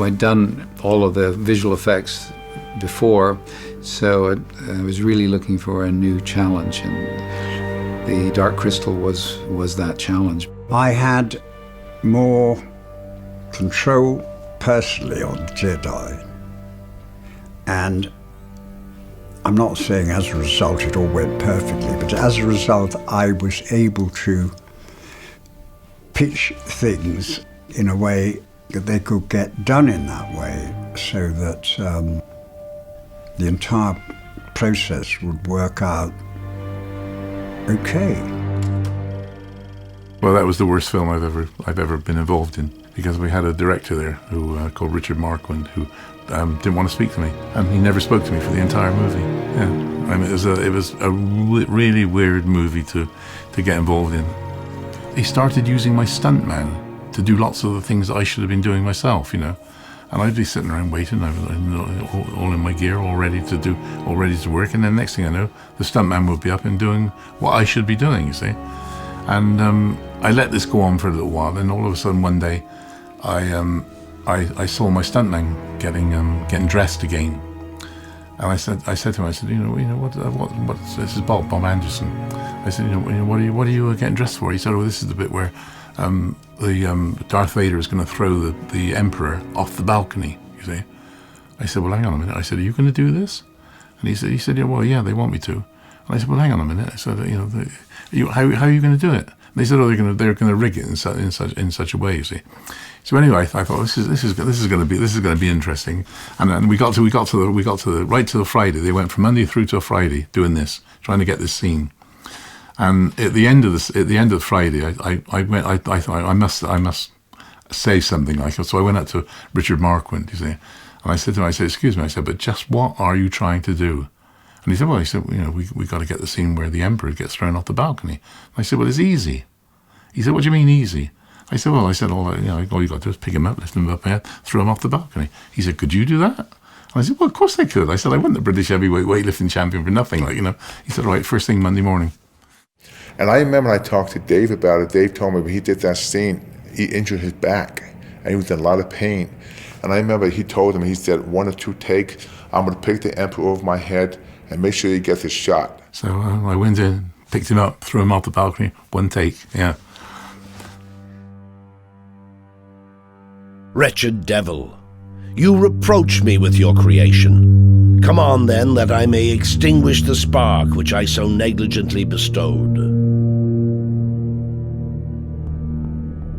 I'd done all of the visual effects before, so I was really looking for a new challenge, and the Dark Crystal was that challenge. I had more control personally on Jedi, and I'm not saying as a result it all went perfectly, but as a result I was able to pitch things in a way that they could get done in that way, so that the entire process would work out okay. Well, that was the worst film I've ever been involved in, because we had a director there who called Richard Marquand, who didn't want to speak to me, and he never spoke to me for the entire movie. Yeah, I mean, it was a really weird movie to get involved in. He started using my stuntman to do lots of the things that I should have been doing myself, you know. And I'd be sitting around waiting, all in my gear, all ready to work, and then next thing I know, the stuntman would be up and doing what I should be doing, you see. And I let this go on for a little while, and all of a sudden one day, I saw my stuntman getting dressed again, and I said to him, you know what? This is Bob Anderson. I said, what are you getting dressed for? He said, oh, this is the bit where Darth Vader is going to throw the Emperor off the balcony. You see? I said, well, hang on a minute. I said, are you going to do this? And he said, yeah, well, yeah, they want me to. And I said, well, hang on a minute. I said, how are you going to do it? And they said, oh, they're going to rig it in such a way. You see. So anyway, I thought this is going to be interesting, and then we got to right to the Friday. They went from Monday through to a Friday doing this, trying to get this scene. And at the end of Friday, I thought I must say something like it. So I went up to Richard Marquand, you see, and I said to him, excuse me, I said, but just what are you trying to do? And he said, well, we got to get the scene where the Emperor gets thrown off the balcony. And I said, well, it's easy. He said, what do you mean easy? I said, well, all you got to do is pick him up, lift him up there, throw him off the balcony. He said, could you do that? And I said, well, of course they could. I said, I wasn't the British heavyweight weightlifting champion for nothing, He said, all right, first thing Monday morning. And I remember when I talked to Dave about it, Dave told me when he did that scene, he injured his back, and he was in a lot of pain. And I remember he told him, he said, 1 or 2 takes, I'm going to pick the Emperor over my head and make sure he gets his shot. So I went in, picked him up, threw him off the balcony, 1 take, yeah. Wretched devil, you reproach me with your creation. Come on then, that I may extinguish the spark which I so negligently bestowed.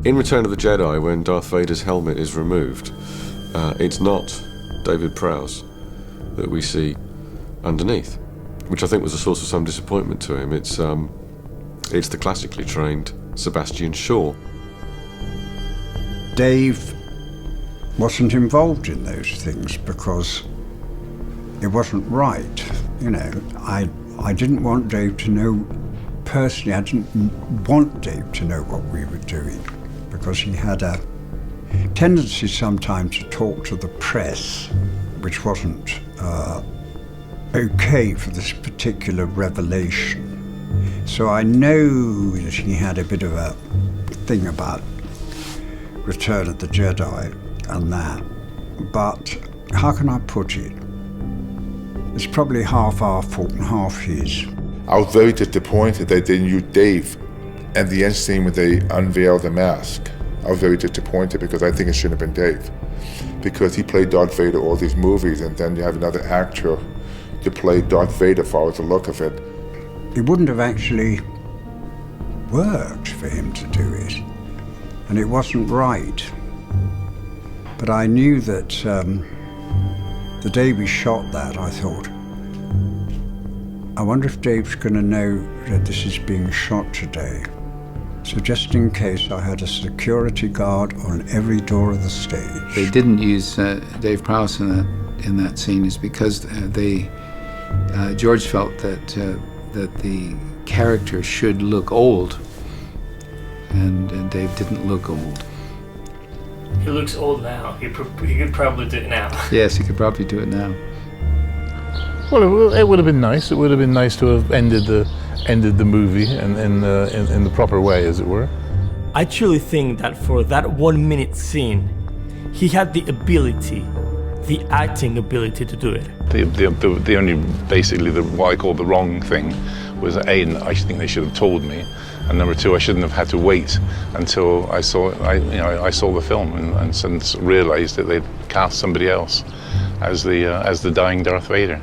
In Return of the Jedi, when Darth Vader's helmet is removed, it's not David Prowse that we see underneath, which I think was a source of some disappointment to him. It's the classically trained Sebastian Shaw. Dave wasn't involved in those things because it wasn't right. I didn't want Dave to know, personally, I didn't want Dave to know what we were doing, because he had a tendency sometimes to talk to the press, which wasn't okay for this particular revelation. So I know that he had a bit of a thing about Return of the Jedi and that, but how can I put it? It's probably half our fault and half his. I was very disappointed they didn't use Dave and the end scene when they unveiled the mask. I was very disappointed because I think it shouldn't have been Dave, because he played Darth Vader all these movies, and then you have another actor to play Darth Vader for the look of it. It wouldn't have actually worked for him to do it, and it wasn't right. But I knew that the day we shot that, I thought, I wonder if Dave's going to know that this is being shot today. So just in case, I had a security guard on every door of the stage. They didn't use Dave Prowse in that scene is because George felt that the character should look old, and Dave didn't look old. He looks old now. He could probably do it now. Yes, he could probably do it now. Well, it would have been nice. It would have been nice to have ended the movie in the proper way, as it were. I truly think that for that 1 minute scene, he had the ability, the acting ability to do it. The only, basically, what I call the wrong thing was that A, I think they should have told me, and number two, I shouldn't have had to wait until I saw the film and since realised that they'd cast somebody else as the dying Darth Vader.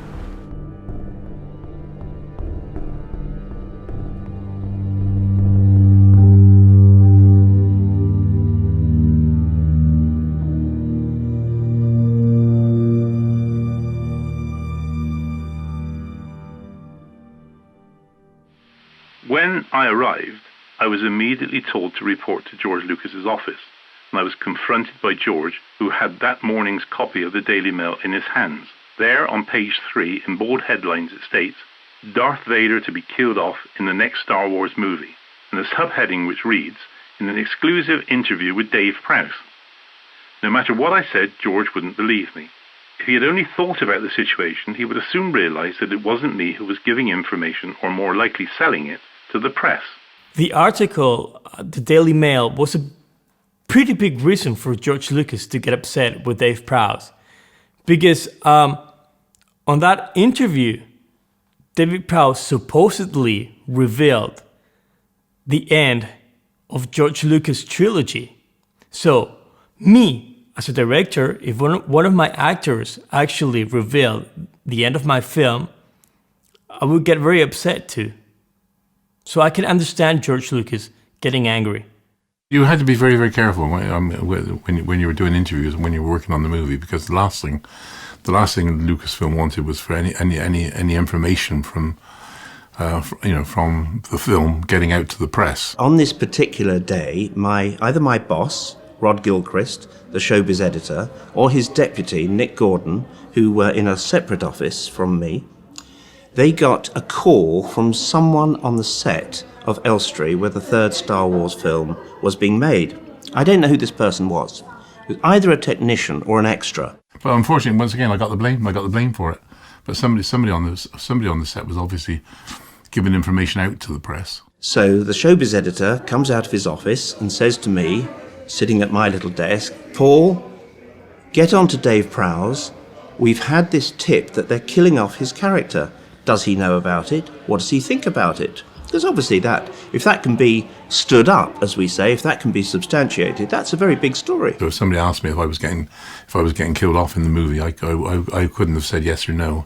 When I arrived, I was immediately told to report to George Lucas's office, and I was confronted by George, who had that morning's copy of the Daily Mail in his hands. There, on page 3, in bold headlines, it states, "Darth Vader to be killed off in the next Star Wars movie," and a subheading which reads, "In an exclusive interview with Dave Prowse." No matter what I said, George wouldn't believe me. If he had only thought about the situation, he would have soon realised that it wasn't me who was giving information, or more likely selling it, to the press. The article, the Daily Mail, was a pretty big reason for George Lucas to get upset with Dave Prowse. Because on that interview, David Prowse supposedly revealed the end of George Lucas' trilogy. So, me, as a director, if one of my actors actually revealed the end of my film, I would get very upset too. So I can understand George Lucas getting angry. You had to be very, very careful when you were doing interviews and when you were working on the movie, because the last thing Lucasfilm wanted was for any information from the film getting out to the press. On this particular day, either my boss, Rod Gilchrist, the showbiz editor, or his deputy, Nick Gordon, who were in a separate office from me, they got a call from someone on the set of Elstree where the third Star Wars film was being made. I don't know who this person was. It was either a technician or an extra. But unfortunately, once again, I got the blame for it. But somebody on the set was obviously giving information out to the press. So the showbiz editor comes out of his office and says to me, sitting at my little desk, "Paul, get on to Dave Prowse. We've had this tip that they're killing off his character. Does he know about it? What does he think about it?" Because obviously if that can be stood up, as we say, if that can be substantiated, that's a very big story. So if somebody asked me if I was getting killed off in the movie, I couldn't have said yes or no.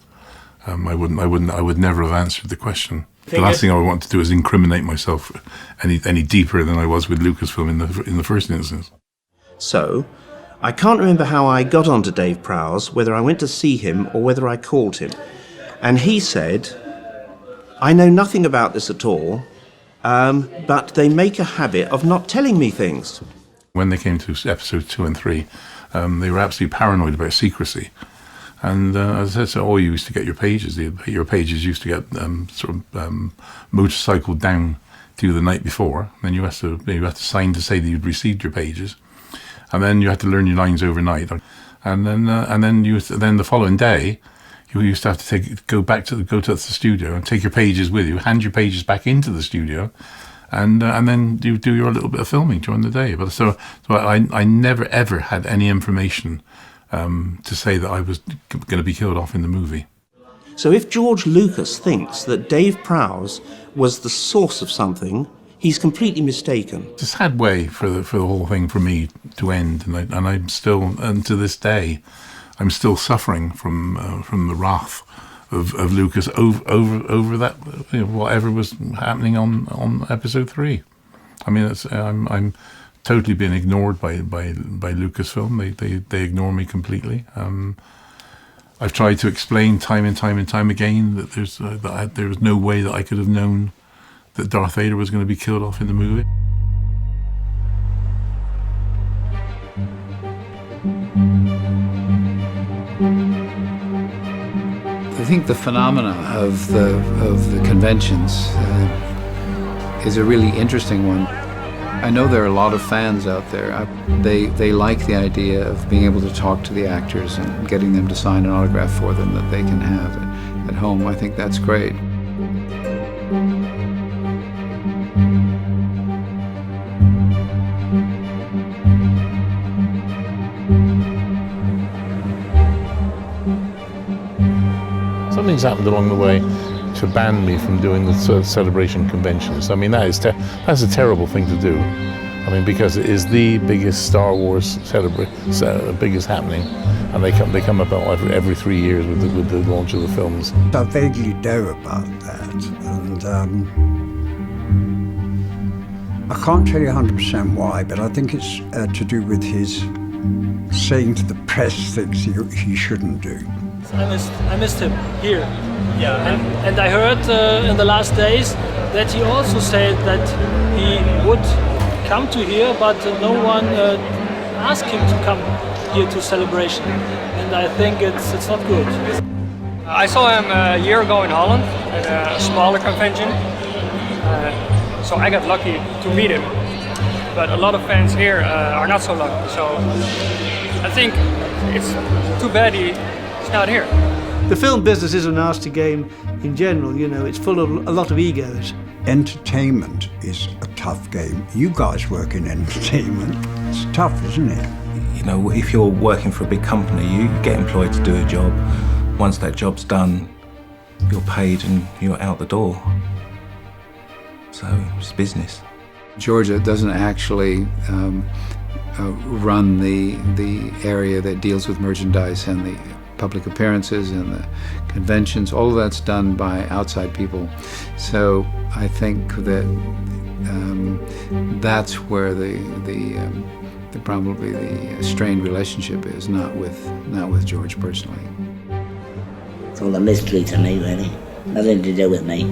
I would never have answered the question. The last thing I would want to do is incriminate myself any deeper than I was with Lucasfilm in the first instance. So, I can't remember how I got onto Dave Prowse, whether I went to see him or whether I called him. And he said, "I know nothing about this at all, but they make a habit of not telling me things." When they came to episodes 2 and 3, they were absolutely paranoid about secrecy. And as I said, so all you used to get your pages used to get motorcycled down to you the night before. Then you had to sign to say that you'd received your pages, and then you had to learn your lines overnight. And then the following day, you used to have to go to the studio and take your pages with you, hand your pages back into the studio, and then you do your little bit of filming during the day. But so I never ever had any information to say that I was going to be killed off in the movie. So if George Lucas thinks that Dave Prowse was the source of something, he's completely mistaken. It's a sad way for the whole thing for me to end, and I'm still, and to this day, I'm still suffering from the wrath of Lucas over that, whatever was happening on episode 3. I mean, I'm totally been ignored by Lucasfilm. They ignore me completely. I've tried to explain time and time again that there was no way that I could have known that Darth Vader was going to be killed off in the movie. I think the phenomena of the conventions is a really interesting one. I know there are a lot of fans out there. They like the idea of being able to talk to the actors and getting them to sign an autograph for them that they can have at home. I think that's great. Something's happened along the way to ban me from doing the celebration conventions. I mean, that's a terrible thing to do. I mean, because it is the biggest Star Wars biggest happening, and they come about every 3 years with the launch of the films. I vaguely know about that, and I can't tell you 100% why, but I think it's to do with his saying to the press things he shouldn't do. I missed him here. Yeah, and I heard in the last days that he also said that he would come to here, but no one asked him to come here to celebration, and I think it's not good. I saw him a year ago in Holland at a smaller convention, so I got lucky to meet him. But a lot of fans here are not so lucky, so I think it's too bad he's not here. The film business is a nasty game in general, you know, it's full of a lot of egos. Entertainment is a tough game. You guys work in entertainment. It's tough, isn't it? You know, if you're working for a big company, you get employed to do a job. Once that job's done, you're paid and you're out the door. So it's business. Georgia doesn't actually run the area that deals with merchandise and the public appearances and the conventions. All of that's done by outside people. So I think that that's where probably the strained relationship is, not with George personally. It's all a mystery to me, really. Nothing to do with me.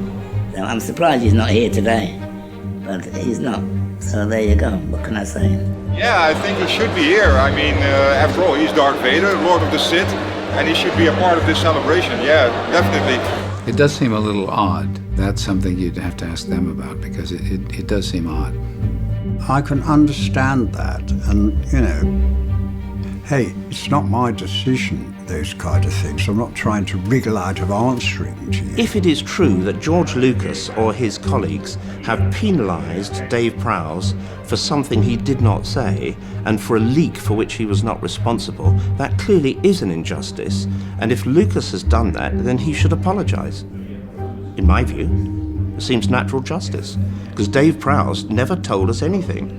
So I'm surprised he's not here today, but he's not. So there you go. What can I say? Yeah, I think he should be here. I mean, after all, he's Darth Vader, Lord of the Sith, and he should be a part of this celebration. Yeah, definitely. It does seem a little odd. That's something you'd have to ask them about, because it does seem odd. I can understand that, and, you know, hey, it's not my decision, those kind of things. I'm not trying to wriggle out of answering to you. If it is true that George Lucas or his colleagues have penalised Dave Prowse for something he did not say and for a leak for which he was not responsible, that clearly is an injustice. And if Lucas has done that, then he should apologise. In my view, it seems natural justice, because Dave Prowse never told us anything.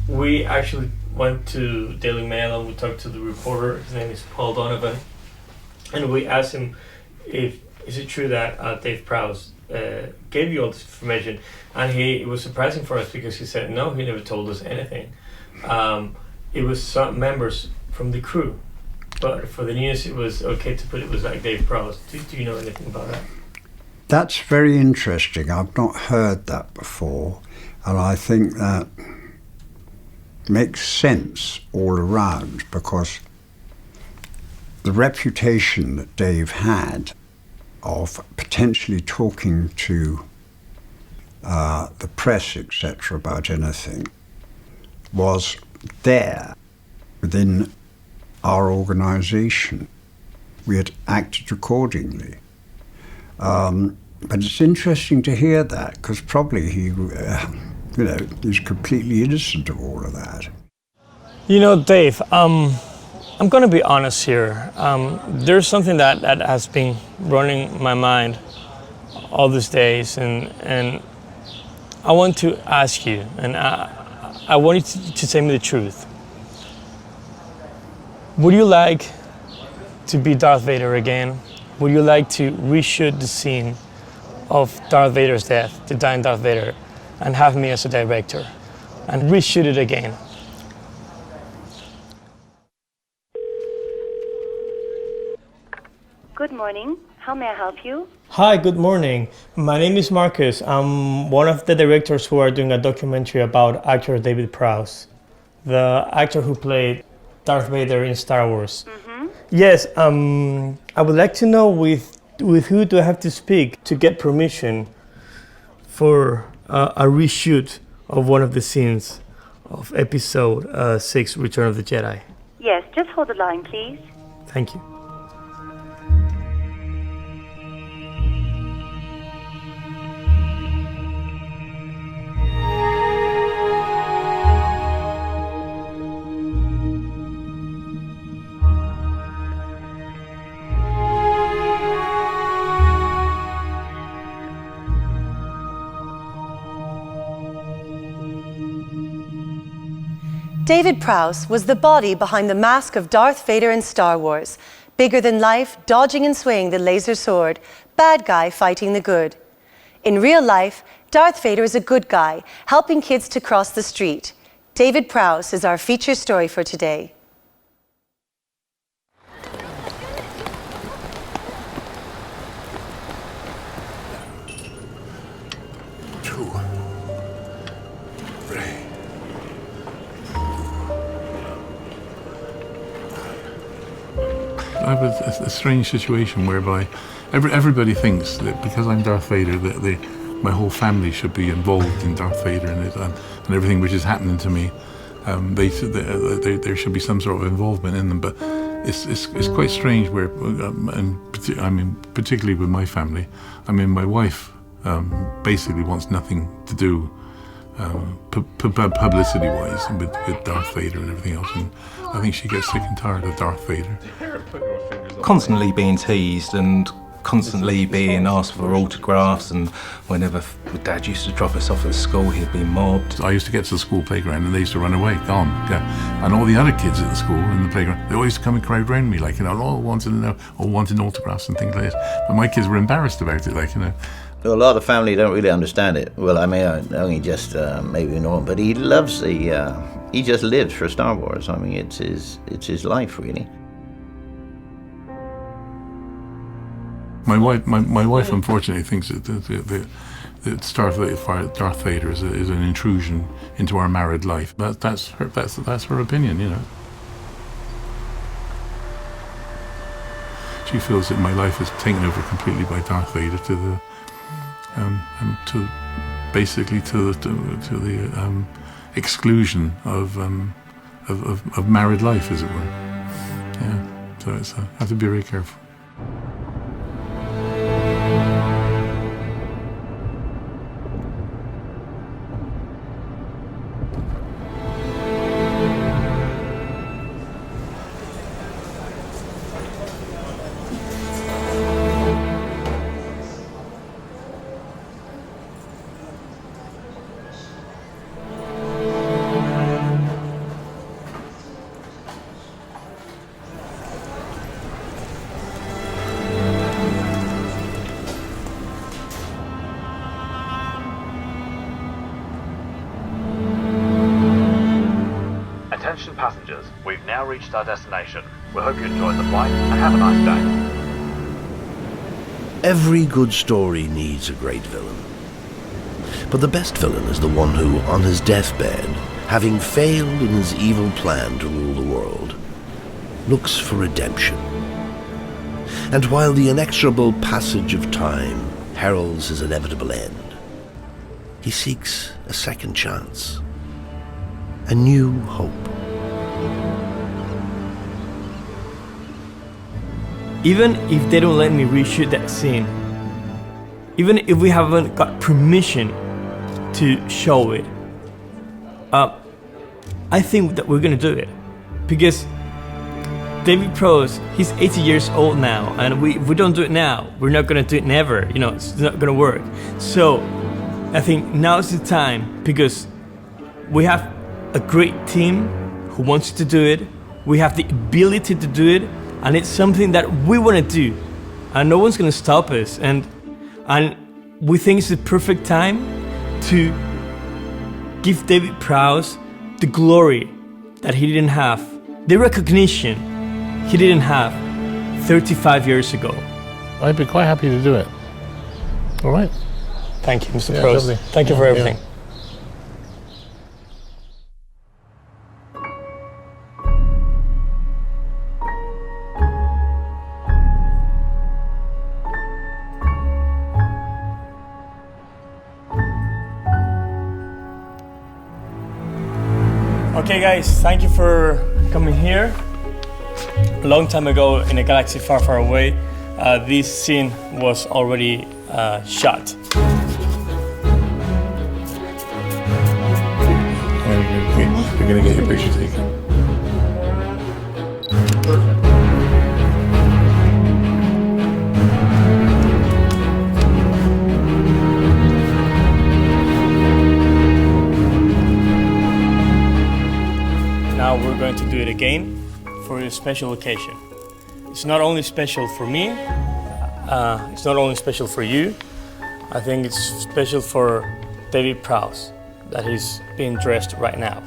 We actually went to Daily Mail and we talked to the reporter. His name is Paul Donovan, and we asked him is it true that Dave Prowse gave you all this information, and it was surprising for us because he said no, he never told us anything. It was some members from the crew, but for the news it was okay to put it was like Dave Prowse. Do you know anything about that? That's very interesting. I've not heard that before, and I think that makes sense all around, because the reputation that Dave had of potentially talking to the press, etc., about anything was there within our organisation. We had acted accordingly. But it's interesting to hear that, because probably he he's completely innocent of all of that. You know, Dave, I'm going to be honest here. There's something that has been running my mind all these days, and I want to ask you, and I want you to tell me the truth. Would you like to be Darth Vader again? Would you like to reshoot the scene of Darth Vader's death, the dying Darth Vader, and have me as a director and reshoot it again? Good morning. How may I help you? Hi, good morning. My name is Marcus. I'm one of the directors who are doing a documentary about actor David Prowse, the actor who played Darth Vader in Star Wars. Yes, I would like to know with who do I have to speak to get permission for a reshoot of one of the scenes of Episode 6, Return of the Jedi. Yes, just hold the line, please. Thank you. David Prowse was the body behind the mask of Darth Vader in Star Wars. Bigger than life, dodging and swinging the laser sword, bad guy fighting the good. In real life, Darth Vader is a good guy, helping kids to cross the street. David Prowse is our feature story for today. I have a strange situation whereby everybody thinks that because I'm Darth Vader, that my whole family should be involved in Darth Vader and everything which is happening to me. There should be some sort of involvement in them, but it's quite strange where, particularly with my family. I mean, my wife basically wants nothing to do publicity-wise with Darth Vader and everything else, and I think she gets sick and tired of Darth Vader. Constantly being teased and constantly being asked for autographs, and whenever Dad used to drop us off at school, he'd be mobbed. I used to get to the school playground and they used to run away, gone. And all the other kids at the school in the playground, they always come and crowd around me, like, all wanted to know, or wanting autographs and things like this. But my kids were embarrassed about it, A lot of the family don't really understand it. Well, I mean, only just maybe Norm, but he loves he just lives for Star Wars. I mean, it's his life, really. My wife unfortunately thinks that Darth Vader is an intrusion into our married life. That's her opinion, you know. She feels that my life is taken over completely by Darth Vader to the exclusion of married life, as it were. Yeah, so it's I have to be very careful. Attention passengers, we've now reached our destination. We hope you enjoyed the flight and have a nice day. Every good story needs a great villain. But the best villain is the one who, on his deathbed, having failed in his evil plan to rule the world, looks for redemption. And while the inexorable passage of time heralds his inevitable end, he seeks a second chance, a new hope. Even if they don't let me reshoot that scene, even if we haven't got permission to show it, I think that we're gonna do it. Because David Prowse, he's 80 years old now, and if we don't do it now, we're not gonna do it never. You know, it's not gonna work. So I think now's the time, because we have a great team who wants to do it. We have the ability to do it. and it's something that we want to do, and no one's going to stop us. And we think it's the perfect time to give David Prowse the glory that he didn't have, the recognition he didn't have 35 years ago. I'd be quite happy to do it. All right. Thank you, Mr. Yeah, Prowse. lovely. Thank you for everything. Okay guys, thank you for coming here. A long time ago in a galaxy far, far away, this scene was already shot. You're going to get your picture taken. Now we're going to do it again for a special occasion. It's not only special for me, it's not only special for you, I think it's special for David Prowse that he's being dressed right now.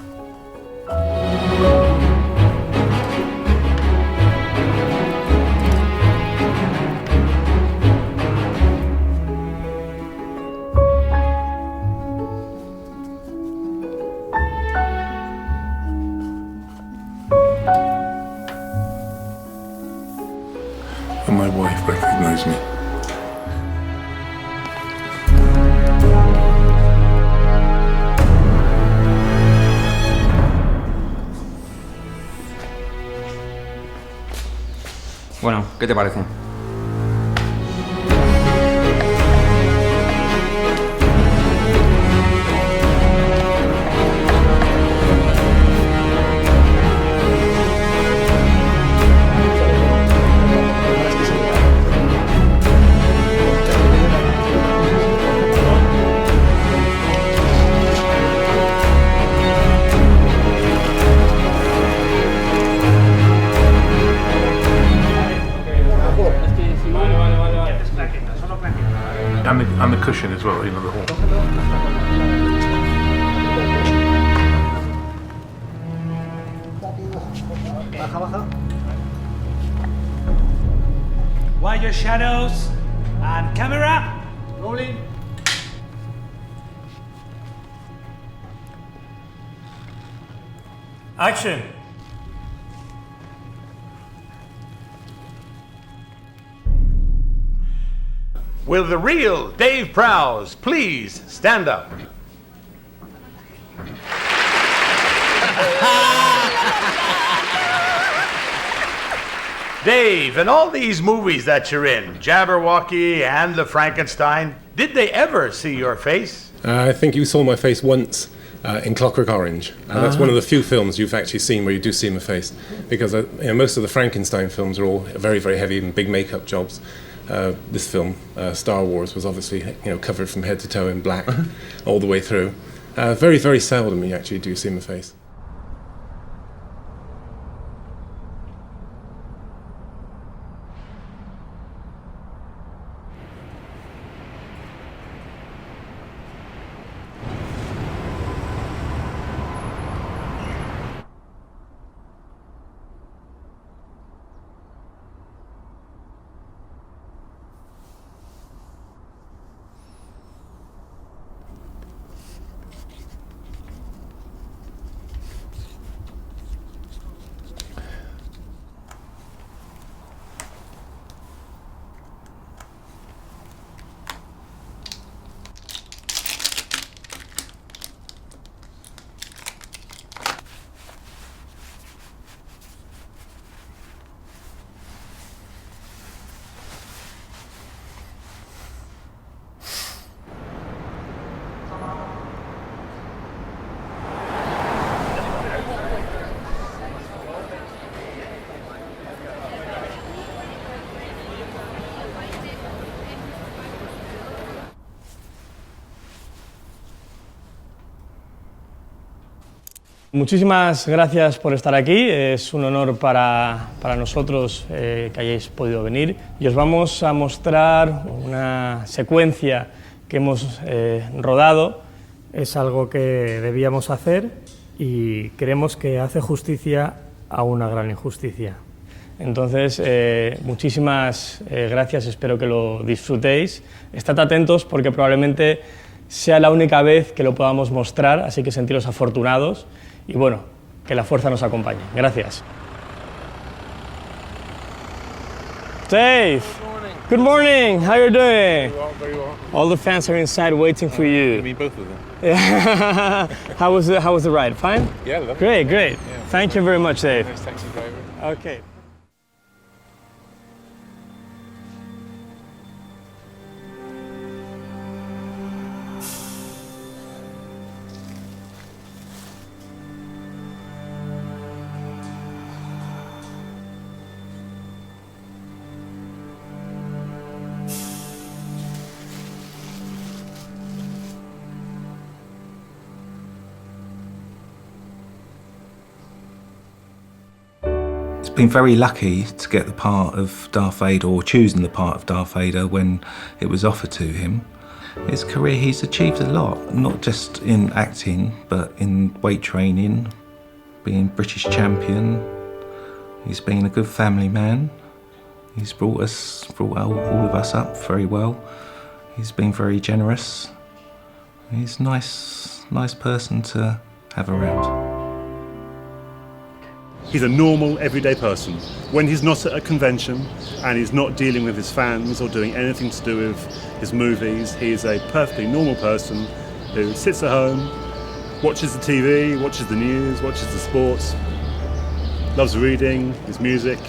And my wife recognized me. Bueno, ¿qué te parece? And the cushion as well, you know, the whole. Wide your shadows and camera rolling. Action! Will the real Dave Prowse please stand up? Dave, in all these movies that you're in, Jabberwocky and The Frankenstein, did they ever see your face? I think you saw my face once in Clockwork Orange. That's one of the few films you've actually seen where you do see my face, because most of the Frankenstein films are all very, very heavy and big makeup jobs. This film, Star Wars, was obviously covered from head to toe in black all the way through. Very, very seldom you actually do see my face. Muchísimas gracias por estar aquí, es un honor para nosotros que hayáis podido venir y os vamos a mostrar una secuencia que hemos rodado. Es algo que debíamos hacer y creemos que hace justicia a una gran injusticia. Entonces, muchísimas gracias, espero que lo disfrutéis. Estad atentos porque probablemente sea la única vez que lo podamos mostrar, así que sentiros afortunados y bueno, que la fuerza nos acompañe. Gracias. Dave, good morning. How are you doing? Very well, very well. All the fans are inside waiting for you. You mean both of them? Yeah. How was the ride? Fine? Yeah, lovely. Great, great. Yeah, Thank you very much, Dave. Nice taxi driver. Okay. Been very lucky to get the part of Darth Vader, or choosing the part of Darth Vader when it was offered to him. His career, he's achieved a lot, not just in acting, but in weight training, being British champion. He's been a good family man. He's brought all of us up very well. He's been very generous. He's a nice person to have around. He's a normal, everyday person. When he's not at a convention and he's not dealing with his fans or doing anything to do with his movies, he is a perfectly normal person who sits at home, watches the TV, watches the news, watches the sports, loves reading, his music.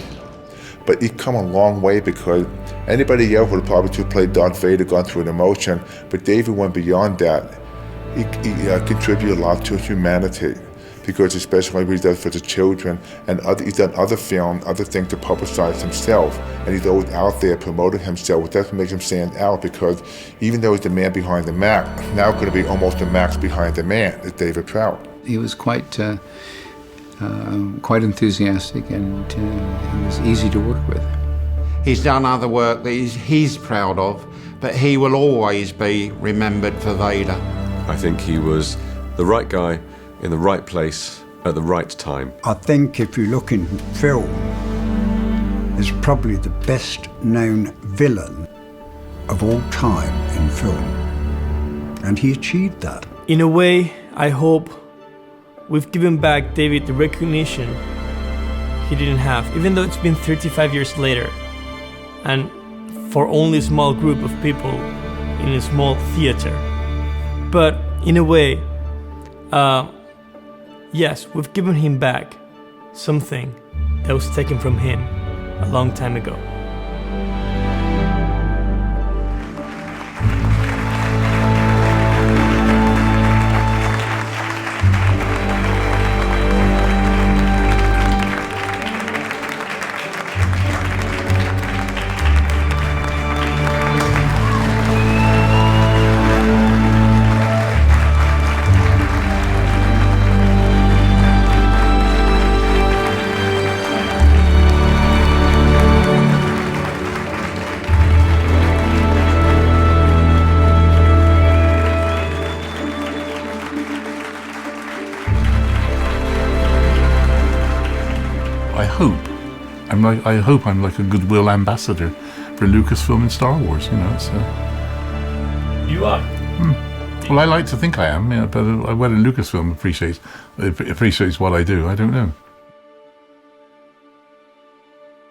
But he's come a long way because anybody else would have probably just played Darth Vader, gone through an emotion, but David went beyond that. He contributed a lot to humanity. Because especially what he does for the children, and he's done other films, other things to publicize himself, and he's always out there promoting himself. That's what makes him stand out, because even though he's the man behind the Mac, now going to be almost the Max behind the man is David Prowse. He was quite enthusiastic, and he was easy to work with. He's done other work that he's proud of, but he will always be remembered for Vader. I think he was the right guy in the right place at the right time. I think if you look in film, he's probably the best known villain of all time in film. And he achieved that. In a way, I hope we've given back David the recognition he didn't have, even though it's been 35 years later, and for only a small group of people in a small theater. But in a way, yes, we've given him back something that was taken from him a long time ago. I hope I'm like a goodwill ambassador for Lucasfilm and Star Wars, you know. So. You are. Well, I like to think I am, you know, but whether Lucasfilm appreciates what I do, I don't know.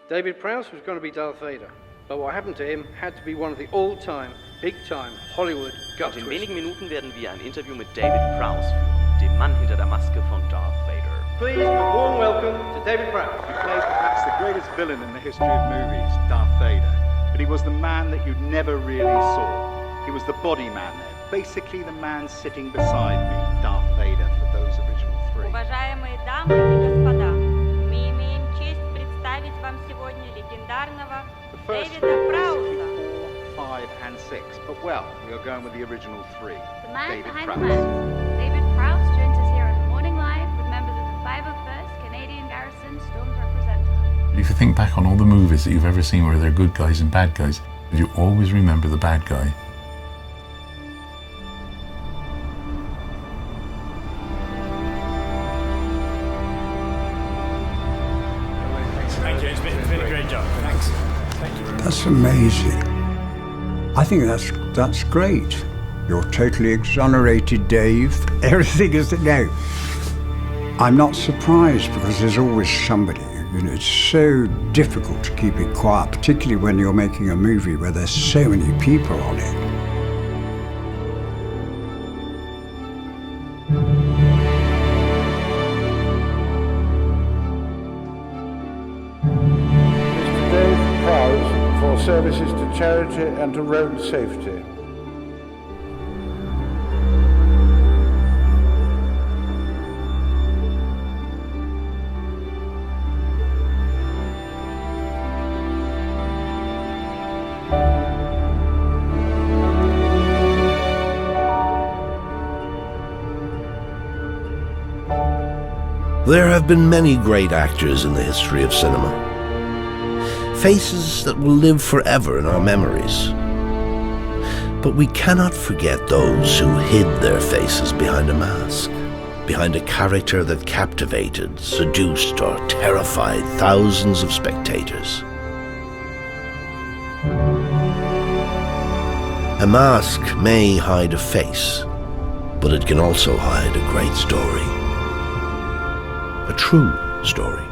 David Prowse was going to be Darth Vader, but what happened to him had to be one of the all-time, big-time Hollywood gut. In wenigen Minuten werden wir ein Interview mit David Prowse führen, dem Mann hinter der Maske von Darth Vader. Please, a warm welcome to David Prowse. He played perhaps the greatest villain in the history of movies, Darth Vader. But he was the man that you never really saw. He was the body man there, basically the man sitting beside me, Darth Vader, for those original three. Уважаемые дамы и господа, мы имеем честь представить вам сегодня легендарного Дэвида Прауза. 4, 5, and 6. But well, we are going with the original three. The man David behind Prowse. the mask. David Prowse joins us here on Morning Live with members If you think back on all the movies that you've ever seen where they're good guys and bad guys, you always remember the bad guy. Thank you. It's been a great job. Thanks. Thank you. That's amazing. I think that's great. You're totally exonerated, Dave. Everything is no. I'm not surprised because there's always somebody. You know, it's so difficult to keep it quiet, particularly when you're making a movie where there's so many people on it. Mr. Dave Prowse for services to charity and to road safety. There have been many great actors in the history of cinema. Faces that will live forever in our memories. But we cannot forget those who hid their faces behind a mask, behind a character that captivated, seduced, or terrified thousands of spectators. A mask may hide a face, but it can also hide a great story. A true story.